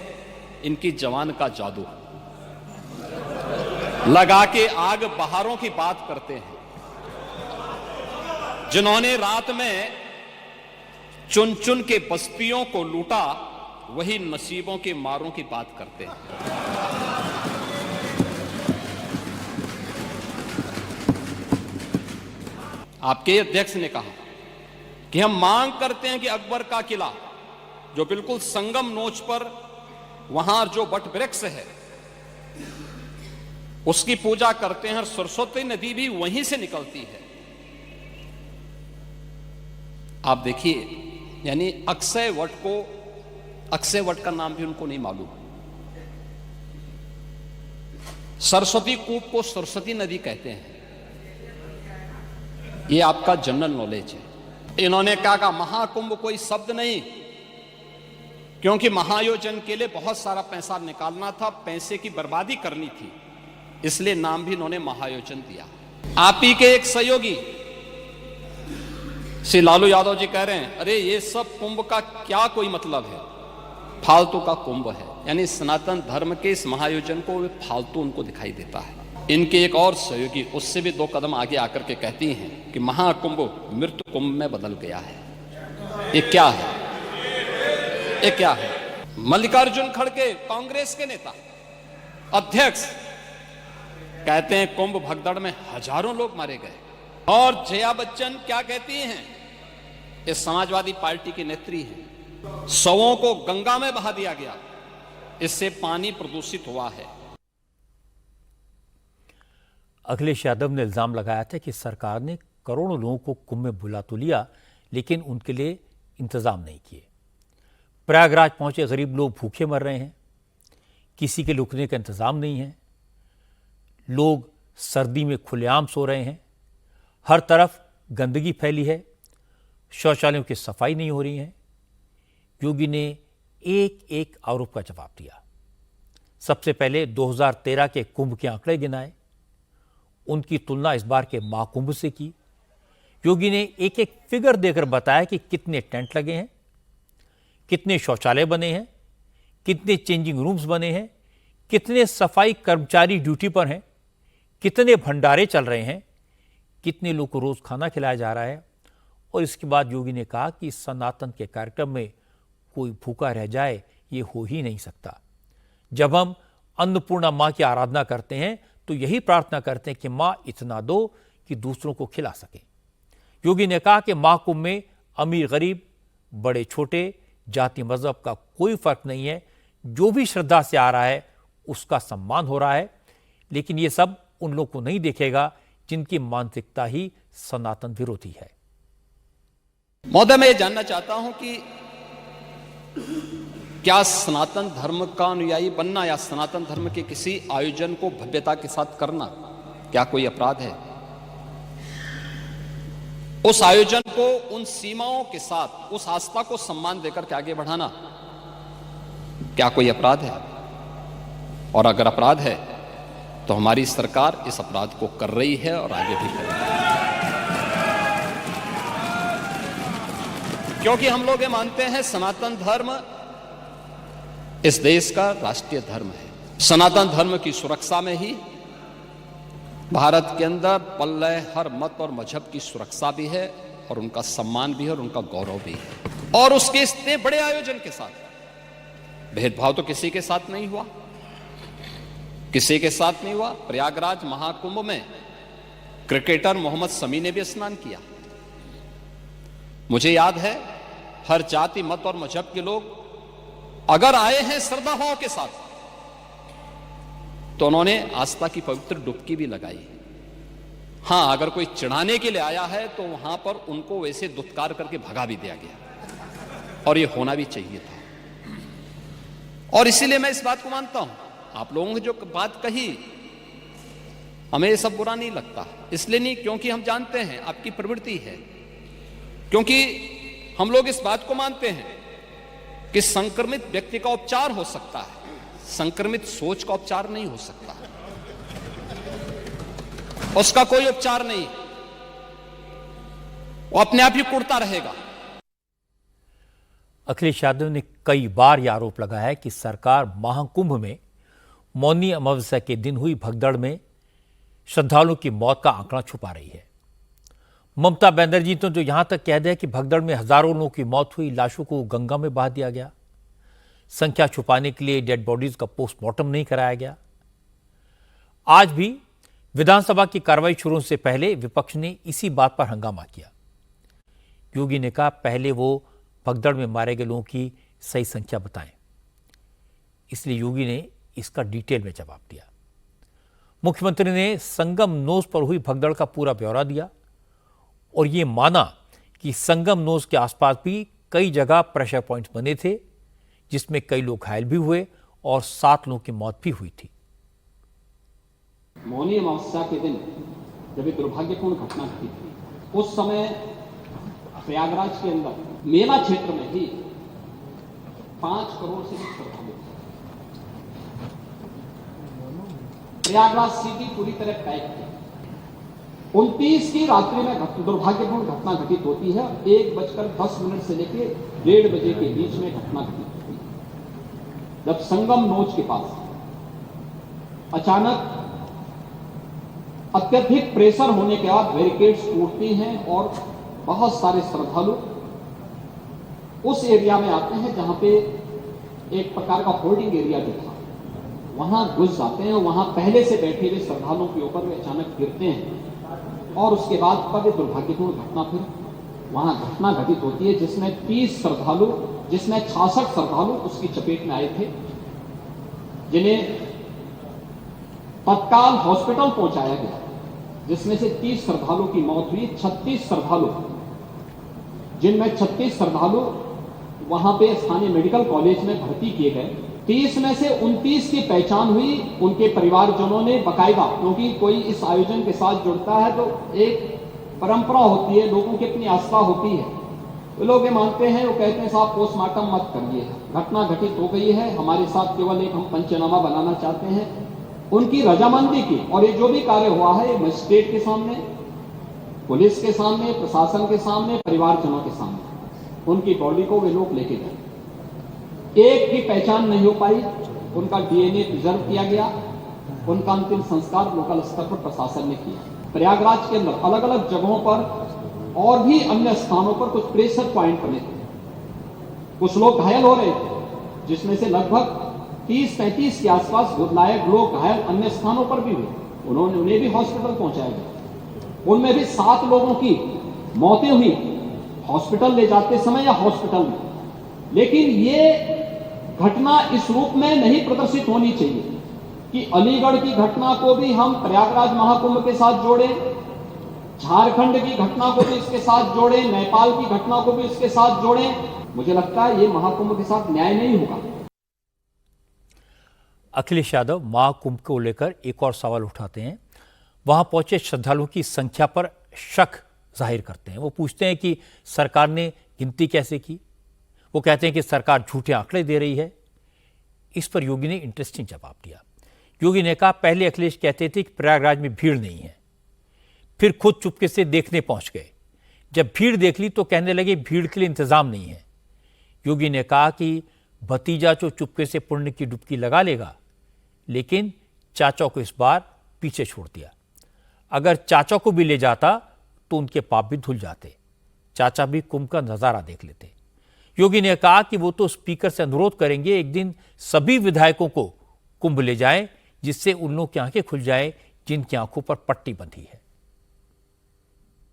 इनकी जवान का जादू। लगा के आग बहारों की बात करते हैं। जिन्होंने रात में चुन चुन के बस्तियों को लूटा, वही नसीबों के मारों की बात करते हैं। आपके अध्यक्ष ने कहा कि हम मांग करते हैं कि अकबर का किला जो बिल्कुल संगम नोच पर वहां जो वट वृक्ष है उसकी पूजा करते हैं और सरस्वती नदी भी वहीं से निकलती है। आप देखिए, यानी अक्षय वट का नाम भी उनको नहीं मालूम। सरस्वती कूप को सरस्वती नदी कहते हैं। ये आपका जनरल नॉलेज है। इन्होंने क्या कहा, महाकुंभ कोई शब्द नहीं, क्योंकि महायोजन के लिए बहुत सारा पैसा निकालना था, पैसे की बर्बादी करनी थी, इसलिए नाम भी इन्होंने महायोजन दिया। आप ही के एक सहयोगी श्री लालू यादव जी कह रहे हैं, अरे ये सब कुंभ का क्या कोई मतलब है, फालतू का कुंभ है। यानी सनातन धर्म के इस महायोजन को फालतू उनको दिखाई देता है। इनके एक और सहयोगी उससे भी 2 कदम आगे आकर के कहती हैं कि महाकुंभ मृत्यु कुंभ में बदल गया है। ये क्या है? ये क्या है? मल्लिकार्जुन खड़गे, कांग्रेस के नेता, अध्यक्ष, कहते हैं कुंभ भगदड़ में हजारों लोग मारे गए। और जया बच्चन क्या कहती हैं? ये समाजवादी पार्टी की नेत्री है। शवों को गंगा में बहा दिया गया, इससे पानी प्रदूषित हुआ है। अखिलेश यादव ने इल्जाम लगाया था कि सरकार ने करोड़ों लोगों को कुंभ में बुला तो लिया, लेकिन उनके लिए इंतजाम नहीं किए। प्रयागराज पहुंचे गरीब लोग भूखे मर रहे हैं, किसी के रुकने का इंतजाम नहीं है, लोग सर्दी में खुलेआम सो रहे हैं, हर तरफ गंदगी फैली है, शौचालयों की सफाई नहीं हो रही है। योगी ने एक एक आरोप का जवाब दिया। सबसे पहले 2013 के कुंभ के आंकड़े गिनाए, उनकी तुलना इस बार के महाकुंभ से की। योगी ने एक एक फिगर देकर बताया कि कितने टेंट लगे हैं, कितने शौचालय बने हैं, कितने चेंजिंग रूम्स बने हैं, कितने सफाई कर्मचारी ड्यूटी पर हैं, कितने भंडारे चल रहे हैं, कितने लोग को रोज खाना खिलाया जा रहा है। और इसके बाद योगी ने कहा कि सनातन के कार्यक्रम में कोई भूखा रह जाए ये हो ही नहीं सकता। जब हम अन्नपूर्णा मां की आराधना करते हैं तो यही प्रार्थना करते हैं कि मां इतना दो कि दूसरों को खिला सके। योगी ने कहा कि महाकुंभ में अमीर गरीब, बड़े छोटे, जाति मजहब का कोई फर्क नहीं है। जो भी श्रद्धा से आ रहा है उसका सम्मान हो रहा है, लेकिन ये सब उन लोगों को नहीं देखेगा जिनकी मानसिकता ही सनातन विरोधी है। महोदय, मैं ये जानना चाहता हूं कि क्या सनातन धर्म का अनुयायी बनना या सनातन धर्म के किसी आयोजन को भव्यता के साथ करना क्या कोई अपराध है? उस आयोजन को उन सीमाओं के साथ, उस आस्था को सम्मान देकर के आगे बढ़ाना क्या कोई अपराध है? और अगर अपराध है तो हमारी सरकार इस अपराध को कर रही है और आगे भी करेगी। क्योंकि हम लोग ये मानते हैं सनातन धर्म इस देश का राष्ट्रीय धर्म है। सनातन धर्म की सुरक्षा में ही भारत के अंदर पल रहे हर मत और मजहब की सुरक्षा भी है और उनका सम्मान भी है और उनका गौरव भी है। और उसके इतने बड़े आयोजन के साथ भेदभाव तो किसी के साथ नहीं हुआ, किसी के साथ नहीं हुआ। प्रयागराज महाकुंभ में क्रिकेटर मोहम्मद शमी ने भी स्नान किया। मुझे याद है हर जाति, मत और मजहब के लोग अगर आए हैं श्रद्धा भाव के साथ तो उन्होंने आस्था की पवित्र डुबकी भी लगाई। हां, अगर कोई चढ़ाने के लिए आया है तो वहां पर उनको वैसे दुत्कार करके भगा भी दिया गया और ये होना भी चाहिए था। और इसीलिए मैं इस बात को मानता हूं, आप लोगों ने जो बात कही हमें ये सब बुरा नहीं लगता। इसलिए नहीं क्योंकि हम जानते हैं आपकी प्रवृत्ति है, क्योंकि हम लोग इस बात को मानते हैं कि संक्रमित व्यक्ति का उपचार हो सकता है, संक्रमित सोच का उपचार नहीं हो सकता। उसका कोई उपचार नहीं, वो अपने आप ही कुड़ता रहेगा। अखिलेश यादव ने कई बार यह आरोप लगाया है कि सरकार महाकुंभ में मौनी अमावस्या के दिन हुई भगदड़ में श्रद्धालुओं की मौत का आंकड़ा छुपा रही है। ममता बनर्जी तो जो यहां तक कह दिया कि भगदड़ में हजारों लोगों की मौत हुई, लाशों को गंगा में बहा दिया गया, संख्या छुपाने के लिए डेड बॉडीज का पोस्टमार्टम नहीं कराया गया। आज भी विधानसभा की कार्रवाई शुरू से पहले विपक्ष ने इसी बात पर हंगामा किया। योगी ने कहा पहले वो भगदड़ में मारे गए लोगों की सही संख्या बताएं। इसलिए योगी ने इसका डिटेल में जवाब दिया। मुख्यमंत्री ने संगम नोज पर हुई भगदड़ का पूरा ब्यौरा दिया और यह माना कि संगम नोज के आसपास भी कई जगह प्रेशर पॉइंट्स बने थे जिसमें कई लोग घायल भी हुए और 7 लोगों की मौत भी हुई थी। मौनी अमावस्या के दिन जब एक दुर्भाग्यपूर्ण घटना घटी थी, उस समय प्रयागराज के अंदर मेला क्षेत्र में ही 5 करोड़ से अधिक श्रद्धालु थे। प्रयागराज सिटी पूरी तरह पैक थी। 29 की रात्रि में दुर्भाग्यपूर्ण घटना घटित होती है। 1:10 से लेकर 1:30 बजे के बीच में घटना घटित होती है, जब संगम नोज के पास अचानक अत्यधिक प्रेशर होने के बाद बैरिकेड्स टूटती हैं और बहुत सारे श्रद्धालु उस एरिया में आते हैं जहां पे एक प्रकार का होल्डिंग एरिया जो था, वहां घुस जाते हैं। वहां पहले से बैठे हुए श्रद्धालुओं के ऊपर वे अचानक गिरते हैं और उसके बाद पर दुर्भाग्यपूर्ण घटना फिर वहां घटना घटित होती है, जिसमें 66 श्रद्धालु उसकी चपेट में आए थे, जिन्हें तत्काल हॉस्पिटल पहुंचाया गया, जिसमें से 30 श्रद्धालुओं की मौत हुई। 36 श्रद्धालु, जिनमें 36 श्रद्धालु वहां पे स्थानीय मेडिकल कॉलेज में भर्ती किए गए। 30 में से 29 की पहचान हुई। उनके परिवारजनों ने बकायदा, क्योंकि कोई इस आयोजन के साथ जुड़ता है तो एक परंपरा होती है, लोगों की अपनी आस्था होती है, वो लोग ये मानते हैं, वो कहते हैं साहब पोस्टमार्टम मत करिए, घटना घटित हो गई है, हमारे साथ केवल एक हम पंचनामा बनाना चाहते हैं। उनकी रजामंदी की, और ये जो भी कार्य हुआ है ये मजिस्ट्रेट के सामने, पुलिस के सामने, प्रशासन के सामने, परिवारजनों के सामने उनकी बॉडी को वे लोग लेके गए। एक की पहचान नहीं हो पाई, उनका डीएनए प्रिजर्व किया गया, उनका अंतिम संस्कार लोकल स्तर पर प्रशासन ने किया। प्रयागराज के अंदर अलग अलग जगहों पर और भी अन्य स्थानों पर कुछ प्रेशर पॉइंट बने थे, कुछ लोग घायल हो रहे थे, जिसमें से लगभग 30-35 के आसपास लायक लोग घायल अन्य स्थानों पर भी हुए, उन्हें भी हॉस्पिटल पहुंचाया गया। उनमें भी 7 लोगों की मौतें हुई हॉस्पिटल ले जाते समय या हॉस्पिटल में। लेकिन ये घटना इस रूप में नहीं प्रदर्शित होनी चाहिए कि अलीगढ़ की घटना को भी हम प्रयागराज महाकुंभ के साथ जोड़ें, झारखंड की घटना को भी इसके साथ जोड़ें, नेपाल की घटना को भी इसके साथ जोड़ें। मुझे लगता है ये महाकुंभ के साथ न्याय नहीं होगा। अखिलेश यादव महाकुंभ को लेकर एक और सवाल उठाते हैं। वहां पहुंचे श्रद्धालुओं की संख्या पर शक जाहिर करते हैं। वो पूछते हैं कि सरकार ने गिनती कैसे की। वो कहते हैं कि सरकार झूठे आंकड़े दे रही है। इस पर योगी ने इंटरेस्टिंग जवाब दिया। योगी ने कहा, पहले अखिलेश कहते थे कि प्रयागराज में भीड़ नहीं है, फिर खुद चुपके से देखने पहुंच गए। जब भीड़ देख ली तो कहने लगे भीड़ के लिए इंतजाम नहीं है। योगी ने कहा कि भतीजा जो चुपके से पुण्य की डुबकी लगा लेगा, लेकिन चाचा को इस बार पीछे छोड़ दिया। अगर चाचा को भी ले जाता तो उनके पाप भी धुल जाते, चाचा भी कुंभ का नजारा देख लेते। योगी ने कहा कि वो तो स्पीकर से अनुरोध करेंगे एक दिन सभी विधायकों को कुंभ ले जाए, जिससे उन लोगों की आंखें खुल जाए जिनकी आंखों पर पट्टी बंधी है।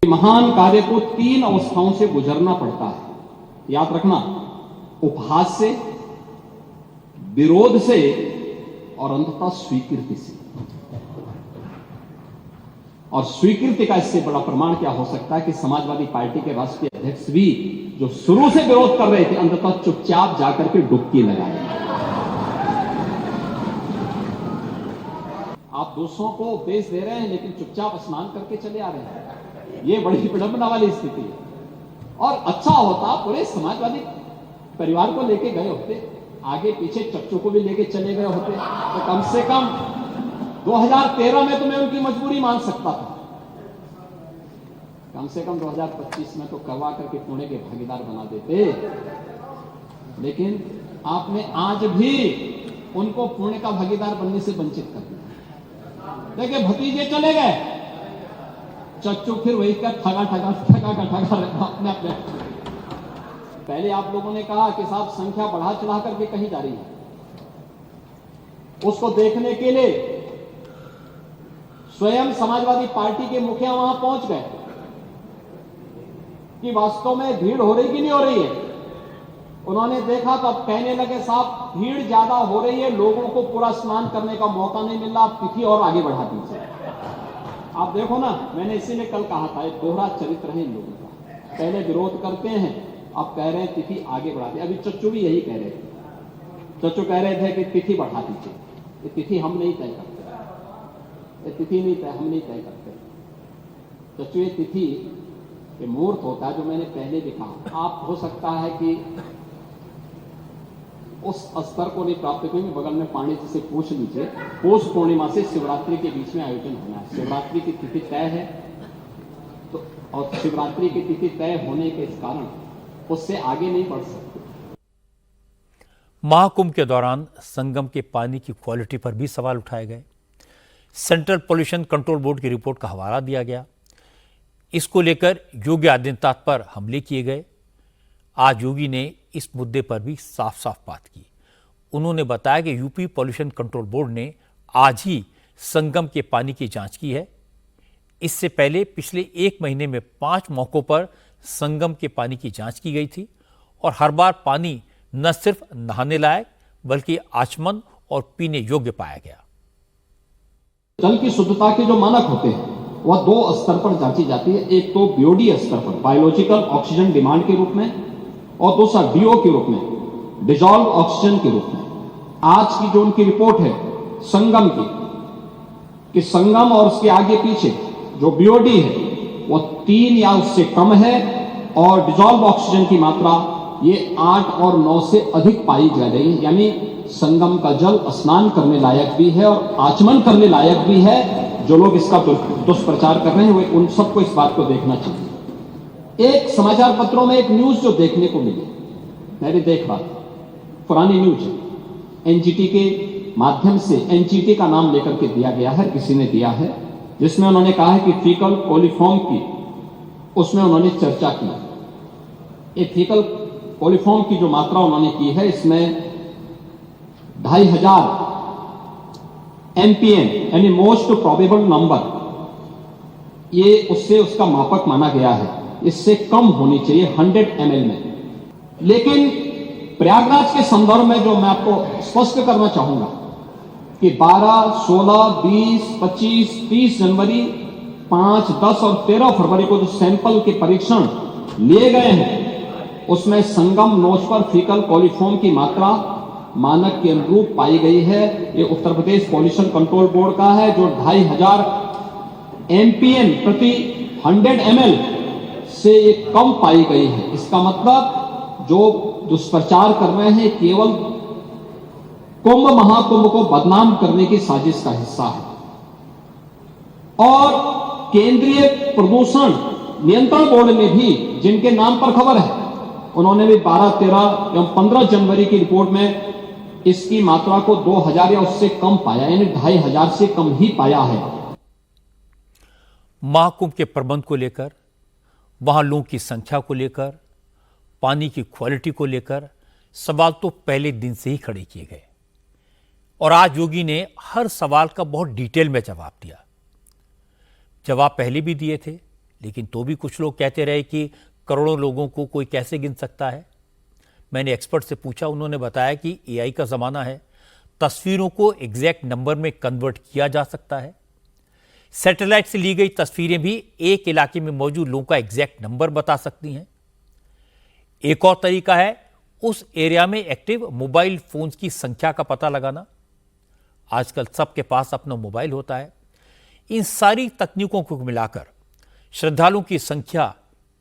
महान कार्य को 3 अवस्थाओं से गुजरना पड़ता है, याद रखना, उपहास से, विरोध से और अंततः स्वीकृति से। और स्वीकृति का इससे बड़ा प्रमाण क्या हो सकता है कि समाजवादी पार्टी के राष्ट्रीय अध्यक्ष भी जो शुरू से विरोध कर रहे थे, अंततः चुपचाप जाकर के डुबकी लगाए। आप दूसरों को उपदेश दे रहे हैं लेकिन चुपचाप स्नान करके चले आ रहे हैं। ये बड़ी विडंबना वाली स्थिति है। और अच्छा होता पूरे समाजवादी परिवार को लेके गए होते, आगे पीछे चच्चों को भी लेके चले गए होते, तो कम से कम 2013 में तो मैं उनकी मजबूरी मान सकता था। कम से कम 2025 में तो करवा करके पुणे के भागीदार बना देते। लेकिन आपने आज भी उनको पुणे का भागीदार बनने से वंचित कर दिया। देखिए, भतीजे चले गए, चच्चू फिर वही का ठगा अपने अपने। पहले आप लोगों ने कहा कि साहब संख्या बढ़ा चढ़ा करके कहीं जा रही है, उसको देखने के लिए स्वयं समाजवादी पार्टी के मुखिया वहां पहुंच गए कि वास्तव में भीड़ हो रही कि नहीं हो रही है। उन्होंने देखा तो अब कहने लगे साहब भीड़ ज्यादा हो रही है, लोगों को पूरा स्नान करने का मौका नहीं मिल रहा, आप तिथि और आगे बढ़ा दीजिए। आप देखो ना, मैंने इसीलिए कल कहा था, एक दोहरा चरित्र है इन लोगों का। पहले विरोध करते हैं, अब कह रहे हैं तिथि आगे बढ़ा दीजिए। अभी चच्चू भी यही कह रहे थे। चच्चू कह रहे थे कि तिथि बढ़ा दीजिए। ये तिथि हम नहीं तय करते, ये तिथि नहीं तय, हम नहीं तय करते। चच्चू, ये तिथि ये मुहूर्त होता है जो मैंने पहले भी कहा। आप हो सकता है कि उस स्तर को नहीं प्राप्त करेंगे, बगल में पांडे जी से पूछ लीजिए। पौष पूर्णिमा से शिवरात्रि के बीच में आयोजन होना है। शिवरात्रि की तिथि तय है तो, और शिवरात्रि की तिथि तय होने के कारण उससे आगे नहीं बढ़ सकते। महाकुंभ के दौरान संगम के पानी की क्वालिटी पर भी सवाल उठाए गए। सेंट्रल पॉल्यूशन कंट्रोल बोर्ड की रिपोर्ट का हवाला दिया गया। इसको लेकर योगी आदित्यनाथ पर हमले किए गए। आज योगी ने इस मुद्दे पर भी साफ साफ बात की। उन्होंने बताया कि यूपी पॉल्यूशन कंट्रोल बोर्ड ने आज ही संगम के पानी की जांच की है। इससे पहले पिछले 1 महीने में 5 मौकों पर संगम के पानी की जांच की गई थी और हर बार पानी न सिर्फ नहाने लायक बल्कि आचमन और पीने योग्य पाया गया। जल की शुद्धता के जो मानक होते हैं वह 2 स्तर पर जांची जाती है। एक तो बीओडी स्तर पर बायोलॉजिकल ऑक्सीजन डिमांड के रूप में और दूसरा डीओ के रूप में डिजॉल्व ऑक्सीजन के रूप में। आज की जो उनकी रिपोर्ट है संगम की कि संगम और उसके आगे पीछे जो बीओडी है वो 3 या उससे कम है और डिजॉल्व ऑक्सीजन की मात्रा ये 8 और 9 से अधिक पाई जा रही है। यानी संगम का जल स्नान करने लायक भी है और आचमन करने लायक भी है। जो लोग इसका दुष्प्रचार कर रहे हैं वे उन सबको इस बात को देखना चाहिए। एक समाचार पत्रों में एक न्यूज जो देखने को मिली, मैं भी देख रहा था, पुरानी न्यूज है, एनजीटी के माध्यम से, एनजीटी का नाम लेकर के दिया गया है, किसी ने दिया है, जिसमें उन्होंने कहा है कि फीकल कोलिफॉर्म की उसमें उन्होंने चर्चा की। ये फीकल कोलिफॉर्म की जो मात्रा उन्होंने की है इसमें 2500 एमपीएम यानी मोस्ट प्रोबेबल नंबर, ये उससे उसका मापक माना गया है। इससे कम होनी चाहिए 100 ml में। लेकिन प्रयागराज के संदर्भ में जो मैं आपको स्पष्ट करना चाहूंगा कि 12, 16, 20, 25, 30 जनवरी, 5, 10 और 13 फरवरी को जो सैंपल के परीक्षण लिए गए हैं उसमें संगम नोच पर फीकल कोलिफॉर्म की मात्रा मानक के अनुरूप पाई गई है। ये Uttar Pradesh pollution control board का है जो 2500 एमपीएम प्रति 100 ml से ये कम पाई गई है। इसका मतलब जो दुष्प्रचार कर रहे हैं केवल कुंभ महाकुंभ को बदनाम करने की साजिश का हिस्सा है। और केंद्रीय प्रदूषण नियंत्रण बोर्ड ने भी, जिनके नाम पर खबर है, उन्होंने भी 12, 13 एवं 15 जनवरी की रिपोर्ट में इसकी मात्रा को 2000 या उससे कम पाया, यानी 2500 से कम ही पाया है। महाकुंभ के प्रबंध को लेकर, वहां लोगों की संख्या को लेकर, पानी की क्वालिटी को लेकर सवाल तो पहले दिन से ही खड़े किए गए और आज योगी ने हर सवाल का बहुत डिटेल में जवाब दिया। जवाब पहले भी दिए थे, लेकिन तो भी कुछ लोग कहते रहे कि करोड़ों लोगों को कोई कैसे गिन सकता है। मैंने एक्सपर्ट से पूछा, उन्होंने बताया कि एआई का ज़माना है, तस्वीरों को एग्जैक्ट नंबर में कन्वर्ट किया जा सकता है। सैटेलाइट से ली गई तस्वीरें भी एक इलाके में मौजूद लोगों का एग्जैक्ट नंबर बता सकती हैं। एक और तरीका है उस एरिया में एक्टिव मोबाइल फोन्स की संख्या का पता लगाना। आजकल सबके पास अपना मोबाइल होता है। इन सारी तकनीकों को मिलाकर श्रद्धालुओं की संख्या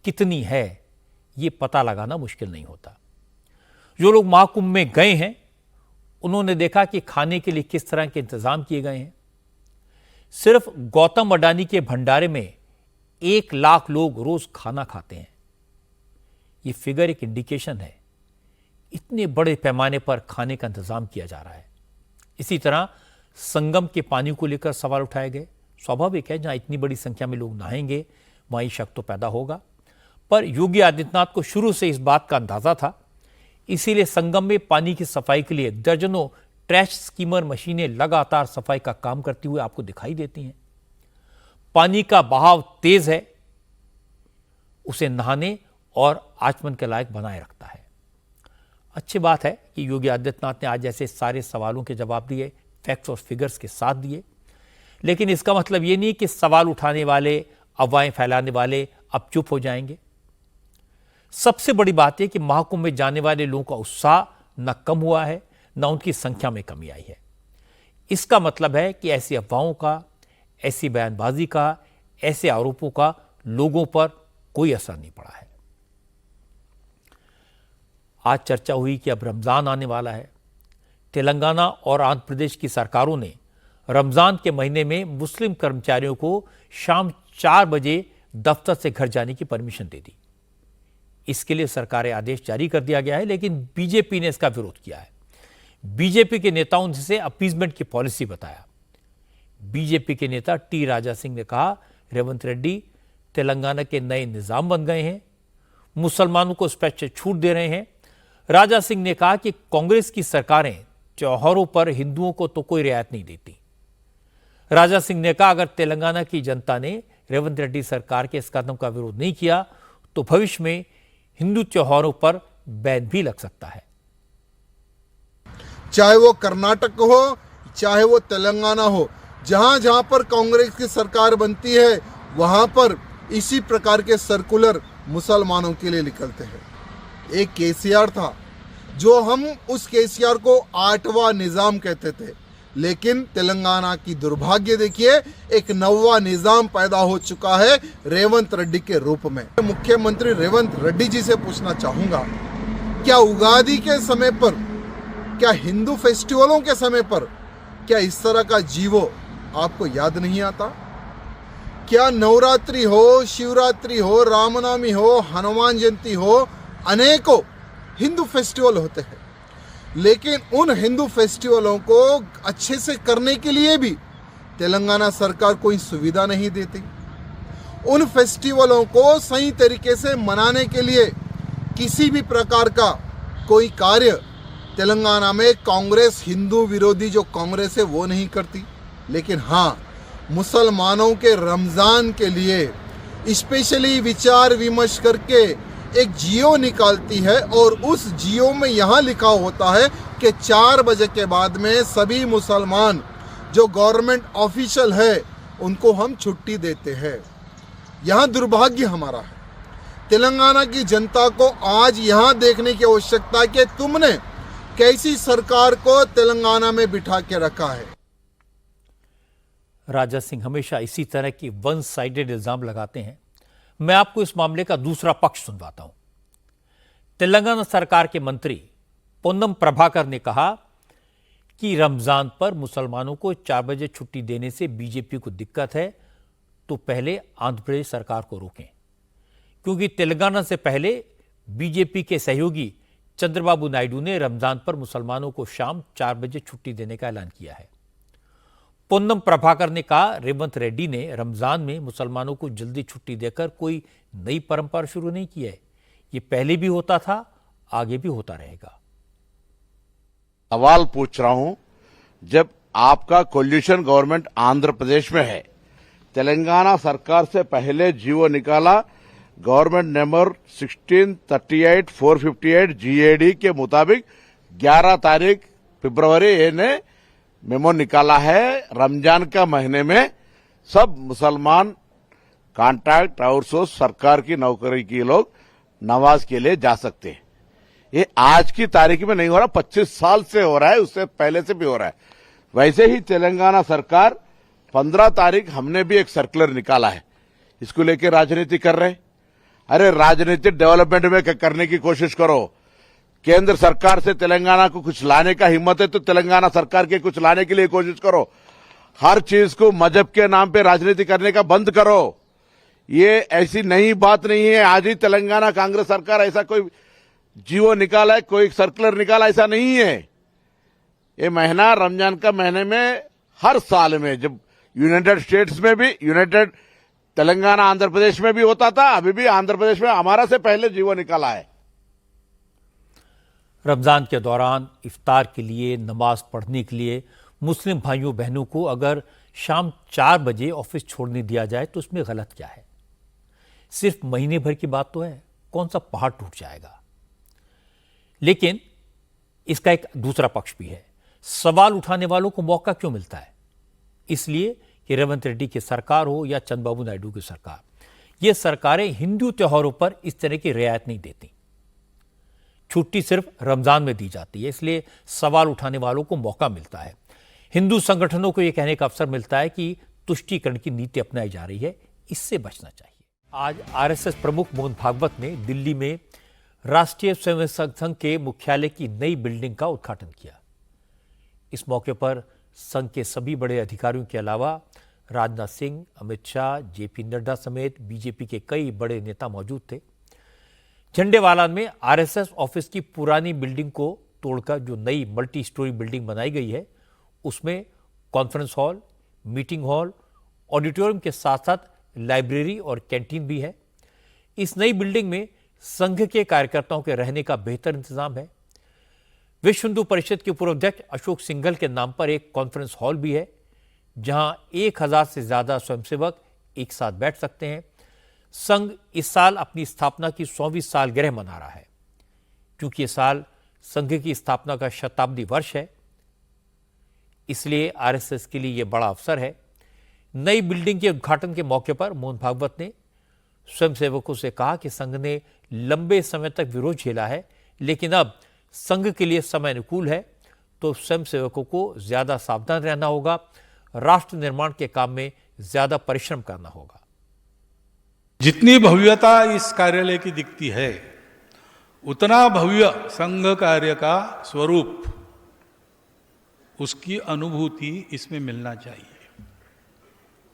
कितनी है ये पता लगाना मुश्किल नहीं होता। जो लोग महाकुंभ में गए हैं उन्होंने देखा कि खाने के लिए किस तरह के इंतजाम किए गए हैं। सिर्फ गौतम अडानी के भंडारे में 1 लाख लोग रोज खाना खाते हैं। ये फिगर एक इंडिकेशन है, इतने बड़े पैमाने पर खाने का इंतजाम किया जा रहा है। इसी तरह संगम के पानी को लेकर सवाल उठाए गए। स्वाभाविक है, जहां इतनी बड़ी संख्या में लोग नहाएंगे वहीं शक तो पैदा होगा, पर योगी आदित्यनाथ को शुरू से इस बात का अंदाजा था। इसीलिए संगम में पानी की सफाई के लिए दर्जनों ट्रैश स्कीमर मशीनें लगातार सफाई का काम करती हुए आपको दिखाई देती हैं। पानी का बहाव तेज है, उसे नहाने और आचमन के लायक बनाए रखता है। अच्छी बात है कि योगी आदित्यनाथ ने आज ऐसे सारे सवालों के जवाब दिए, फैक्ट्स और फिगर्स के साथ दिए, लेकिन इसका मतलब ये नहीं कि सवाल उठाने वाले, अफवाहें फैलाने वाले अब चुप हो जाएंगे। सबसे बड़ी बात यह कि महाकुंभ में जाने वाले लोगों का उत्साह न कम हुआ है, न उनकी संख्या में कमी आई है। इसका मतलब है कि ऐसी अफवाहों का, ऐसी बयानबाजी का, ऐसे आरोपों का लोगों पर कोई असर नहीं पड़ा है। आज चर्चा हुई कि अब रमजान आने वाला है। तेलंगाना और आंध्र प्रदेश की सरकारों ने रमजान के महीने में मुस्लिम कर्मचारियों को शाम 4 बजे दफ्तर से घर जाने की परमिशन दे दी। इसके लिए सरकारी आदेश जारी कर दिया गया है, लेकिन बीजेपी ने इसका विरोध किया है। बीजेपी के नेताओं ने इसे अपीजमेंट की पॉलिसी बताया। बीजेपी के नेता टी राजा सिंह ने कहा, रेवंत रेड्डी तेलंगाना के नए निजाम बन गए हैं, मुसलमानों को स्पेशल छूट दे रहे हैं, राजा सिंह ने कहा कि कांग्रेस की सरकारें त्योहारों पर हिंदुओं को तो कोई रियायत नहीं देती। राजा सिंह ने कहा अगर तेलंगाना की जनता ने रेवंत रेड्डी सरकार के इस कदम का विरोध नहीं किया तो भविष्य में हिंदू त्योहारों पर बैन भी लग सकता है। चाहे वो कर्नाटक हो चाहे वो तेलंगाना हो, जहां जहां पर कांग्रेस की सरकार बनती है वहां पर इसी प्रकार के सर्कुलर मुसलमानों के लिए निकलते हैं। एक केसीआर था जो हम उस केसीआर को 8वां निजाम कहते थे, लेकिन तेलंगाना की दुर्भाग्य देखिए एक 9वां निजाम पैदा हो चुका है रेवंत रेड्डी के रूप में। मुख्यमंत्री रेवंत रेड्डी जी से पूछना चाहूंगा, क्या उगादी के समय पर, क्या हिंदू फेस्टिवलों के समय पर क्या इस तरह का जीवो आपको याद नहीं आता? क्या नवरात्रि हो, शिवरात्रि हो, रामनवमी हो, हनुमान जयंती हो, अनेकों हिंदू फेस्टिवल होते हैं, लेकिन उन हिंदू फेस्टिवलों को अच्छे से करने के लिए भी तेलंगाना सरकार कोई सुविधा नहीं देती। उन फेस्टिवलों को सही तरीके से मनाने के लिए किसी भी प्रकार का कोई कार्य तेलंगाना में कांग्रेस, हिंदू विरोधी जो कांग्रेस है वो नहीं करती। लेकिन हाँ, मुसलमानों के रमज़ान के लिए स्पेशली विचार विमर्श करके एक जियो निकालती है और उस जियो में यहाँ लिखा होता है कि 4 बजे के बाद में सभी मुसलमान जो गवर्नमेंट ऑफिशियल है उनको हम छुट्टी देते हैं। यहाँ दुर्भाग्य हमारा है। तेलंगाना की जनता को आज यहाँ देखने की आवश्यकता है कि तुमने कैसी सरकार को तेलंगाना में बिठा के रखा है। राजा सिंह हमेशा इसी तरह की वन साइडेड इल्जाम लगाते हैं। मैं आपको इस मामले का दूसरा पक्ष सुनवाता हूं। तेलंगाना सरकार के मंत्री पोन्नम प्रभाकर ने कहा कि रमजान पर मुसलमानों को 4 बजे छुट्टी देने से बीजेपी को दिक्कत है तो पहले आंध्र प्रदेश सरकार को रोकें, क्योंकि तेलंगाना से पहले बीजेपी के सहयोगी चंद्रबाबू नायडू ने रमजान पर मुसलमानों को शाम 4 बजे छुट्टी देने का ऐलान किया है। पोन्नम प्रभाकर ने कहा रेवंत रेड्डी ने रमजान में मुसलमानों को जल्दी छुट्टी देकर कोई नई परंपरा शुरू नहीं की है। ये पहले भी होता था, आगे भी होता रहेगा। सवाल पूछ रहा हूं, जब आपका कोलिशन गवर्नमेंट आंध्र प्रदेश में है, तेलंगाना सरकार से पहले जीवो निकाला गवर्नमेंट नंबर 1638/458 GAD के मुताबिक 11 तारीख फरवरी ने मेमो निकाला है। रमजान का महीने में सब मुसलमान कॉन्ट्रैक्ट आउटसोर्स सरकार की नौकरी के लोग नमाज के लिए जा सकते हैं। ये आज की तारीख में नहीं हो रहा, 25 साल से हो रहा है, उससे पहले से भी हो रहा है। वैसे ही तेलंगाना सरकार 15 तारीख हमने भी एक सर्कुलर निकाला है, इसको लेके राजनीति कर रहे। अरे राजनीतिक डेवलपमेंट में करने की कोशिश करो। केंद्र सरकार से तेलंगाना को कुछ लाने का हिम्मत है तो तेलंगाना सरकार के कुछ लाने के लिए कोशिश करो। हर चीज को मजहब के नाम पे राजनीति करने का बंद करो। ये ऐसी नई बात नहीं है, आज ही तेलंगाना कांग्रेस सरकार ऐसा कोई जीवो निकाला है, कोई सर्कुलर निकाला, ऐसा नहीं है। ये महीना रमजान का महीने में हर साल में, जब यूनाइटेड स्टेट्स में भी, यूनाइटेड तेलंगाना आंध्र प्रदेश में भी होता था, अभी भी आंध्र प्रदेश में हमारा से पहले जीवो निकाला है। रमजान के दौरान इफ्तार के लिए, नमाज पढ़ने के लिए मुस्लिम भाइयों बहनों को अगर शाम 4 बजे ऑफिस छोड़ने दिया जाए तो उसमें गलत क्या है? सिर्फ महीने भर की बात तो है, कौन सा पहाड़ टूट जाएगा? लेकिन इसका एक दूसरा पक्ष भी है। सवाल उठाने वालों को मौका क्यों मिलता है? इसलिए कि रेवंत रेड्डी की सरकार हो या चंद्रबाबू नायडू की सरकार, ये सरकारें हिंदू त्योहारों पर इस तरह की रियायत नहीं देती। छुट्टी सिर्फ रमजान में दी जाती है, इसलिए सवाल उठाने वालों को मौका मिलता है। हिंदू संगठनों को यह कहने का अवसर मिलता है कि तुष्टीकरण की नीति अपनाई जा रही है, इससे बचना चाहिए। आज आरएसएस प्रमुख मोहन भागवत ने दिल्ली में राष्ट्रीय स्वयंसेवक संघ के मुख्यालय की नई बिल्डिंग का उद्घाटन किया। इस मौके पर संघ के सभी बड़े अधिकारियों के अलावा राजनाथ सिंह, अमित शाह, जेपी नड्डा समेत बीजेपी के कई बड़े नेता मौजूद थे। झंडेवाला में आरएसएस ऑफिस की पुरानी बिल्डिंग को तोड़कर जो नई मल्टी स्टोरी बिल्डिंग बनाई गई है, उसमें conference hall, meeting hall, auditorium के साथ साथ लाइब्रेरी और कैंटीन भी है। इस नई बिल्डिंग में संघ के कार्यकर्ताओं के रहने का बेहतर इंतजाम है। विश्व हिंदू परिषद के पूर्व अध्यक्ष अशोक सिंघल के नाम पर एक कॉन्फ्रेंस हॉल भी है, जहां 1000 से ज्यादा स्वयंसेवक एक साथ बैठ सकते हैं। संघ इस साल अपनी स्थापना की 100वीं सालगिरह मना रहा है। क्योंकि ये साल संघ की स्थापना का शताब्दी वर्ष है, इसलिए आरएसएस के लिए यह बड़ा अवसर है। नई बिल्डिंग के उद्घाटन के मौके पर मोहन भागवत ने स्वयंसेवकों से कहा कि संघ ने लंबे समय तक विरोध झेला है, लेकिन अब संघ के लिए समय अनुकूल है, तो स्वयंसेवकों को ज्यादा सावधान रहना होगा, राष्ट्र निर्माण के काम में ज्यादा परिश्रम करना होगा। जितनी भव्यता इस कार्यालय की दिखती है, उतना भव्य संघ कार्य का स्वरूप, उसकी अनुभूति इसमें मिलना चाहिए।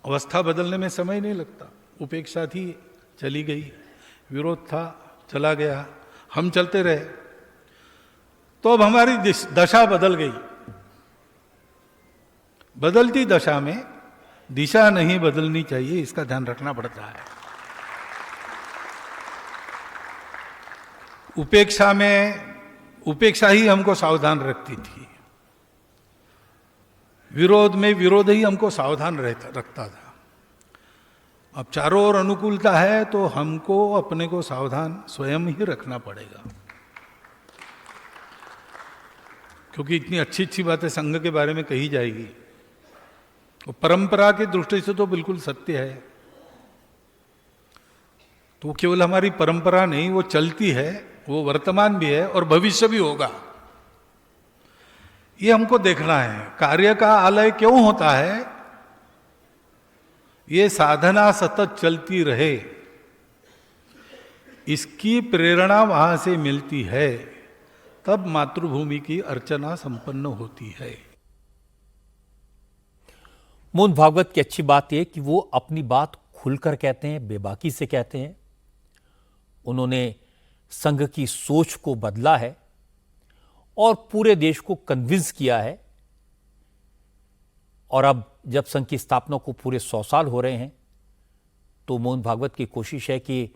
अवस्था बदलने में समय नहीं लगता। उपेक्षा थी, चली गई, विरोध था, चला गया, हम चलते रहे, तो अब हमारी दशा बदल गई। बदलती दशा में दिशा नहीं बदलनी चाहिए, इसका ध्यान रखना पड़ता है। उपेक्षा ही हमको सावधान रखती थी, विरोध में विरोध ही हमको सावधान रखता था। अब चारों ओर अनुकूलता है, तो हमको अपने को सावधान स्वयं ही रखना पड़ेगा। क्योंकि इतनी अच्छी अच्छी बातें संघ के बारे में कही जाएगी, तो परंपरा की दृष्टि से तो बिल्कुल सत्य है। तो केवल हमारी परंपरा नहीं, वो चलती है, वो वर्तमान भी है और भविष्य भी होगा। ये हमको देखना है। कार्य का आलय क्यों होता है? ये साधना सतत चलती रहे, इसकी प्रेरणा वहां से मिलती है, तब मातृभूमि की अर्चना संपन्न होती है। मोहन भागवत की अच्छी बात यह कि वो अपनी बात खुलकर कहते हैं, बेबाकी से कहते हैं। उन्होंने संघ की सोच को बदला है और पूरे देश को कन्विंस किया है। और अब जब संघ की स्थापना को पूरे 100 साल हो रहे हैं, तो मोहन भागवत की कोशिश है कि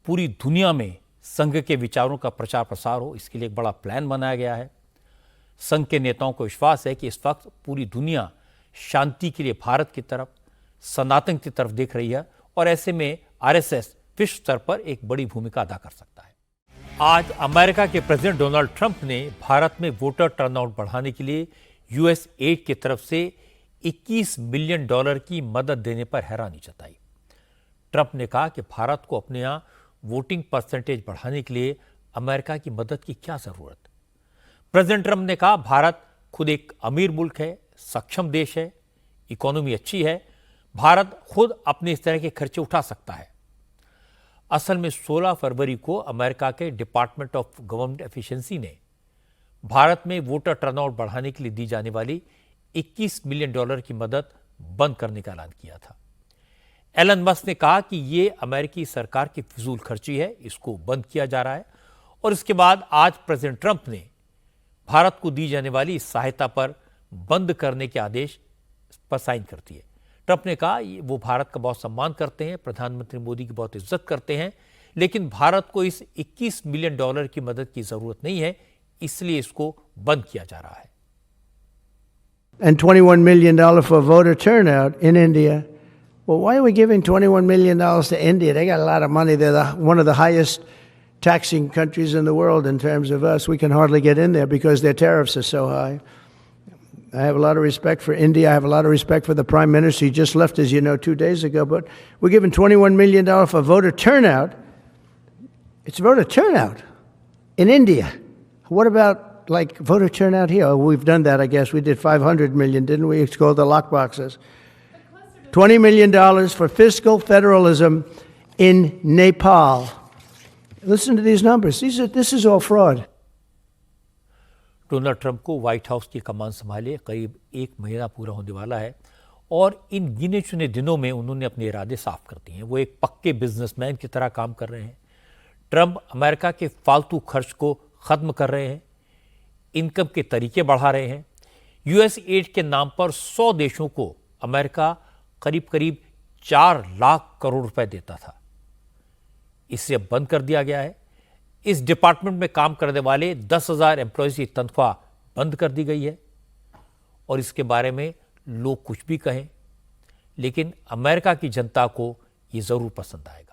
पूरी दुनिया में संघ के विचारों का प्रचार प्रसार हो। इसके लिए एक बड़ा प्लान बनाया गया है। संघ के नेताओं को विश्वास है कि इस वक्त पूरी दुनिया शांति के लिए भारत की तरफ, सनातन की तरफ देख रही है, और ऐसे में आरएसएस विश्व स्तर पर एक बड़ी भूमिका अदा कर सकता है। आज अमेरिका के प्रेसिडेंट डोनाल्ड ट्रंप ने भारत में वोटर टर्नआउट बढ़ाने के लिए यूएस एड की तरफ से $21 बिलियन की मदद देने पर हैरानी जताई। ट्रंप ने कहा कि भारत को अपने यहां वोटिंग परसेंटेज बढ़ाने के लिए अमेरिका की मदद की क्या जरूरत। प्रेसिडेंट ट्रंप ने कहा, भारत खुद एक अमीर मुल्क है, सक्षम देश है, इकोनॉमी अच्छी है, भारत खुद अपने इस तरह के खर्चे उठा सकता है। असल में 16 फरवरी को अमेरिका के डिपार्टमेंट ऑफ गवर्नमेंट एफिशिएंसी ने भारत में वोटर टर्नआउट बढ़ाने के लिए दी जाने वाली $21 मिलियन की मदद बंद करने का ऐलान किया था। एलन मस्क ने कहा कि यह अमेरिकी सरकार की फिजूल खर्ची है, इसको बंद किया जा रहा है। और इसके बाद आज प्रेसिडेंट ट्रंप ने भारत को दी जाने वाली इस सहायता पर बंद करने के आदेश पर साइन कर दिए। ट्रंप ने कहा वो भारत का बहुत सम्मान करते हैं, प्रधानमंत्री मोदी की बहुत इज्जत करते हैं, लेकिन भारत को इस $21 मिलियन की मदद की जरूरत नहीं है, इसलिए इसको बंद किया जा रहा है। And $21 million for voter turnout in India. Well, why are we giving $21 million to India? They got a lot of money. They're one of the highest taxing countries in the world in terms of us. We can hardly get in there because their tariffs are so high. I have a lot of respect for India. I have a lot of respect for the Prime Minister. He just left, as you know, 2 days ago. But we're giving $21 million for voter turnout. It's voter turnout in India. What about like voter turnout here? Oh, we've done that, I guess. We did 500 million, didn't we? It's called the lock boxes. $20 million for fiscal federalism in Nepal. Listen to these numbers. This is all fraud. Donald Trump को white house की कमान संभाले करीब 1 महीना पूरा होने वाला है और इन गिने चुने दिनों में उन्होंने अपने इरादे साफ कर दिए हैं। वो एक पक्के बिजनेसमैन की तरह काम कर रहे हैं। ट्रंप अमेरिका के फालतू खर्च को खत्म कर रहे हैं, इनकम के तरीके बढ़ा रहे हैं। यूएस एड के नाम पर 100 देशों को अमेरिका करीब करीब 4 लाख करोड़ रुपए देता था। इसे अब बंद कर दिया गया है। इस डिपार्टमेंट में काम करने वाले 10,000 एम्प्लॉयज की तनख्वाह बंद कर दी गई है। और इसके बारे में लोग कुछ भी कहें, लेकिन अमेरिका की जनता को यह जरूर पसंद आएगा।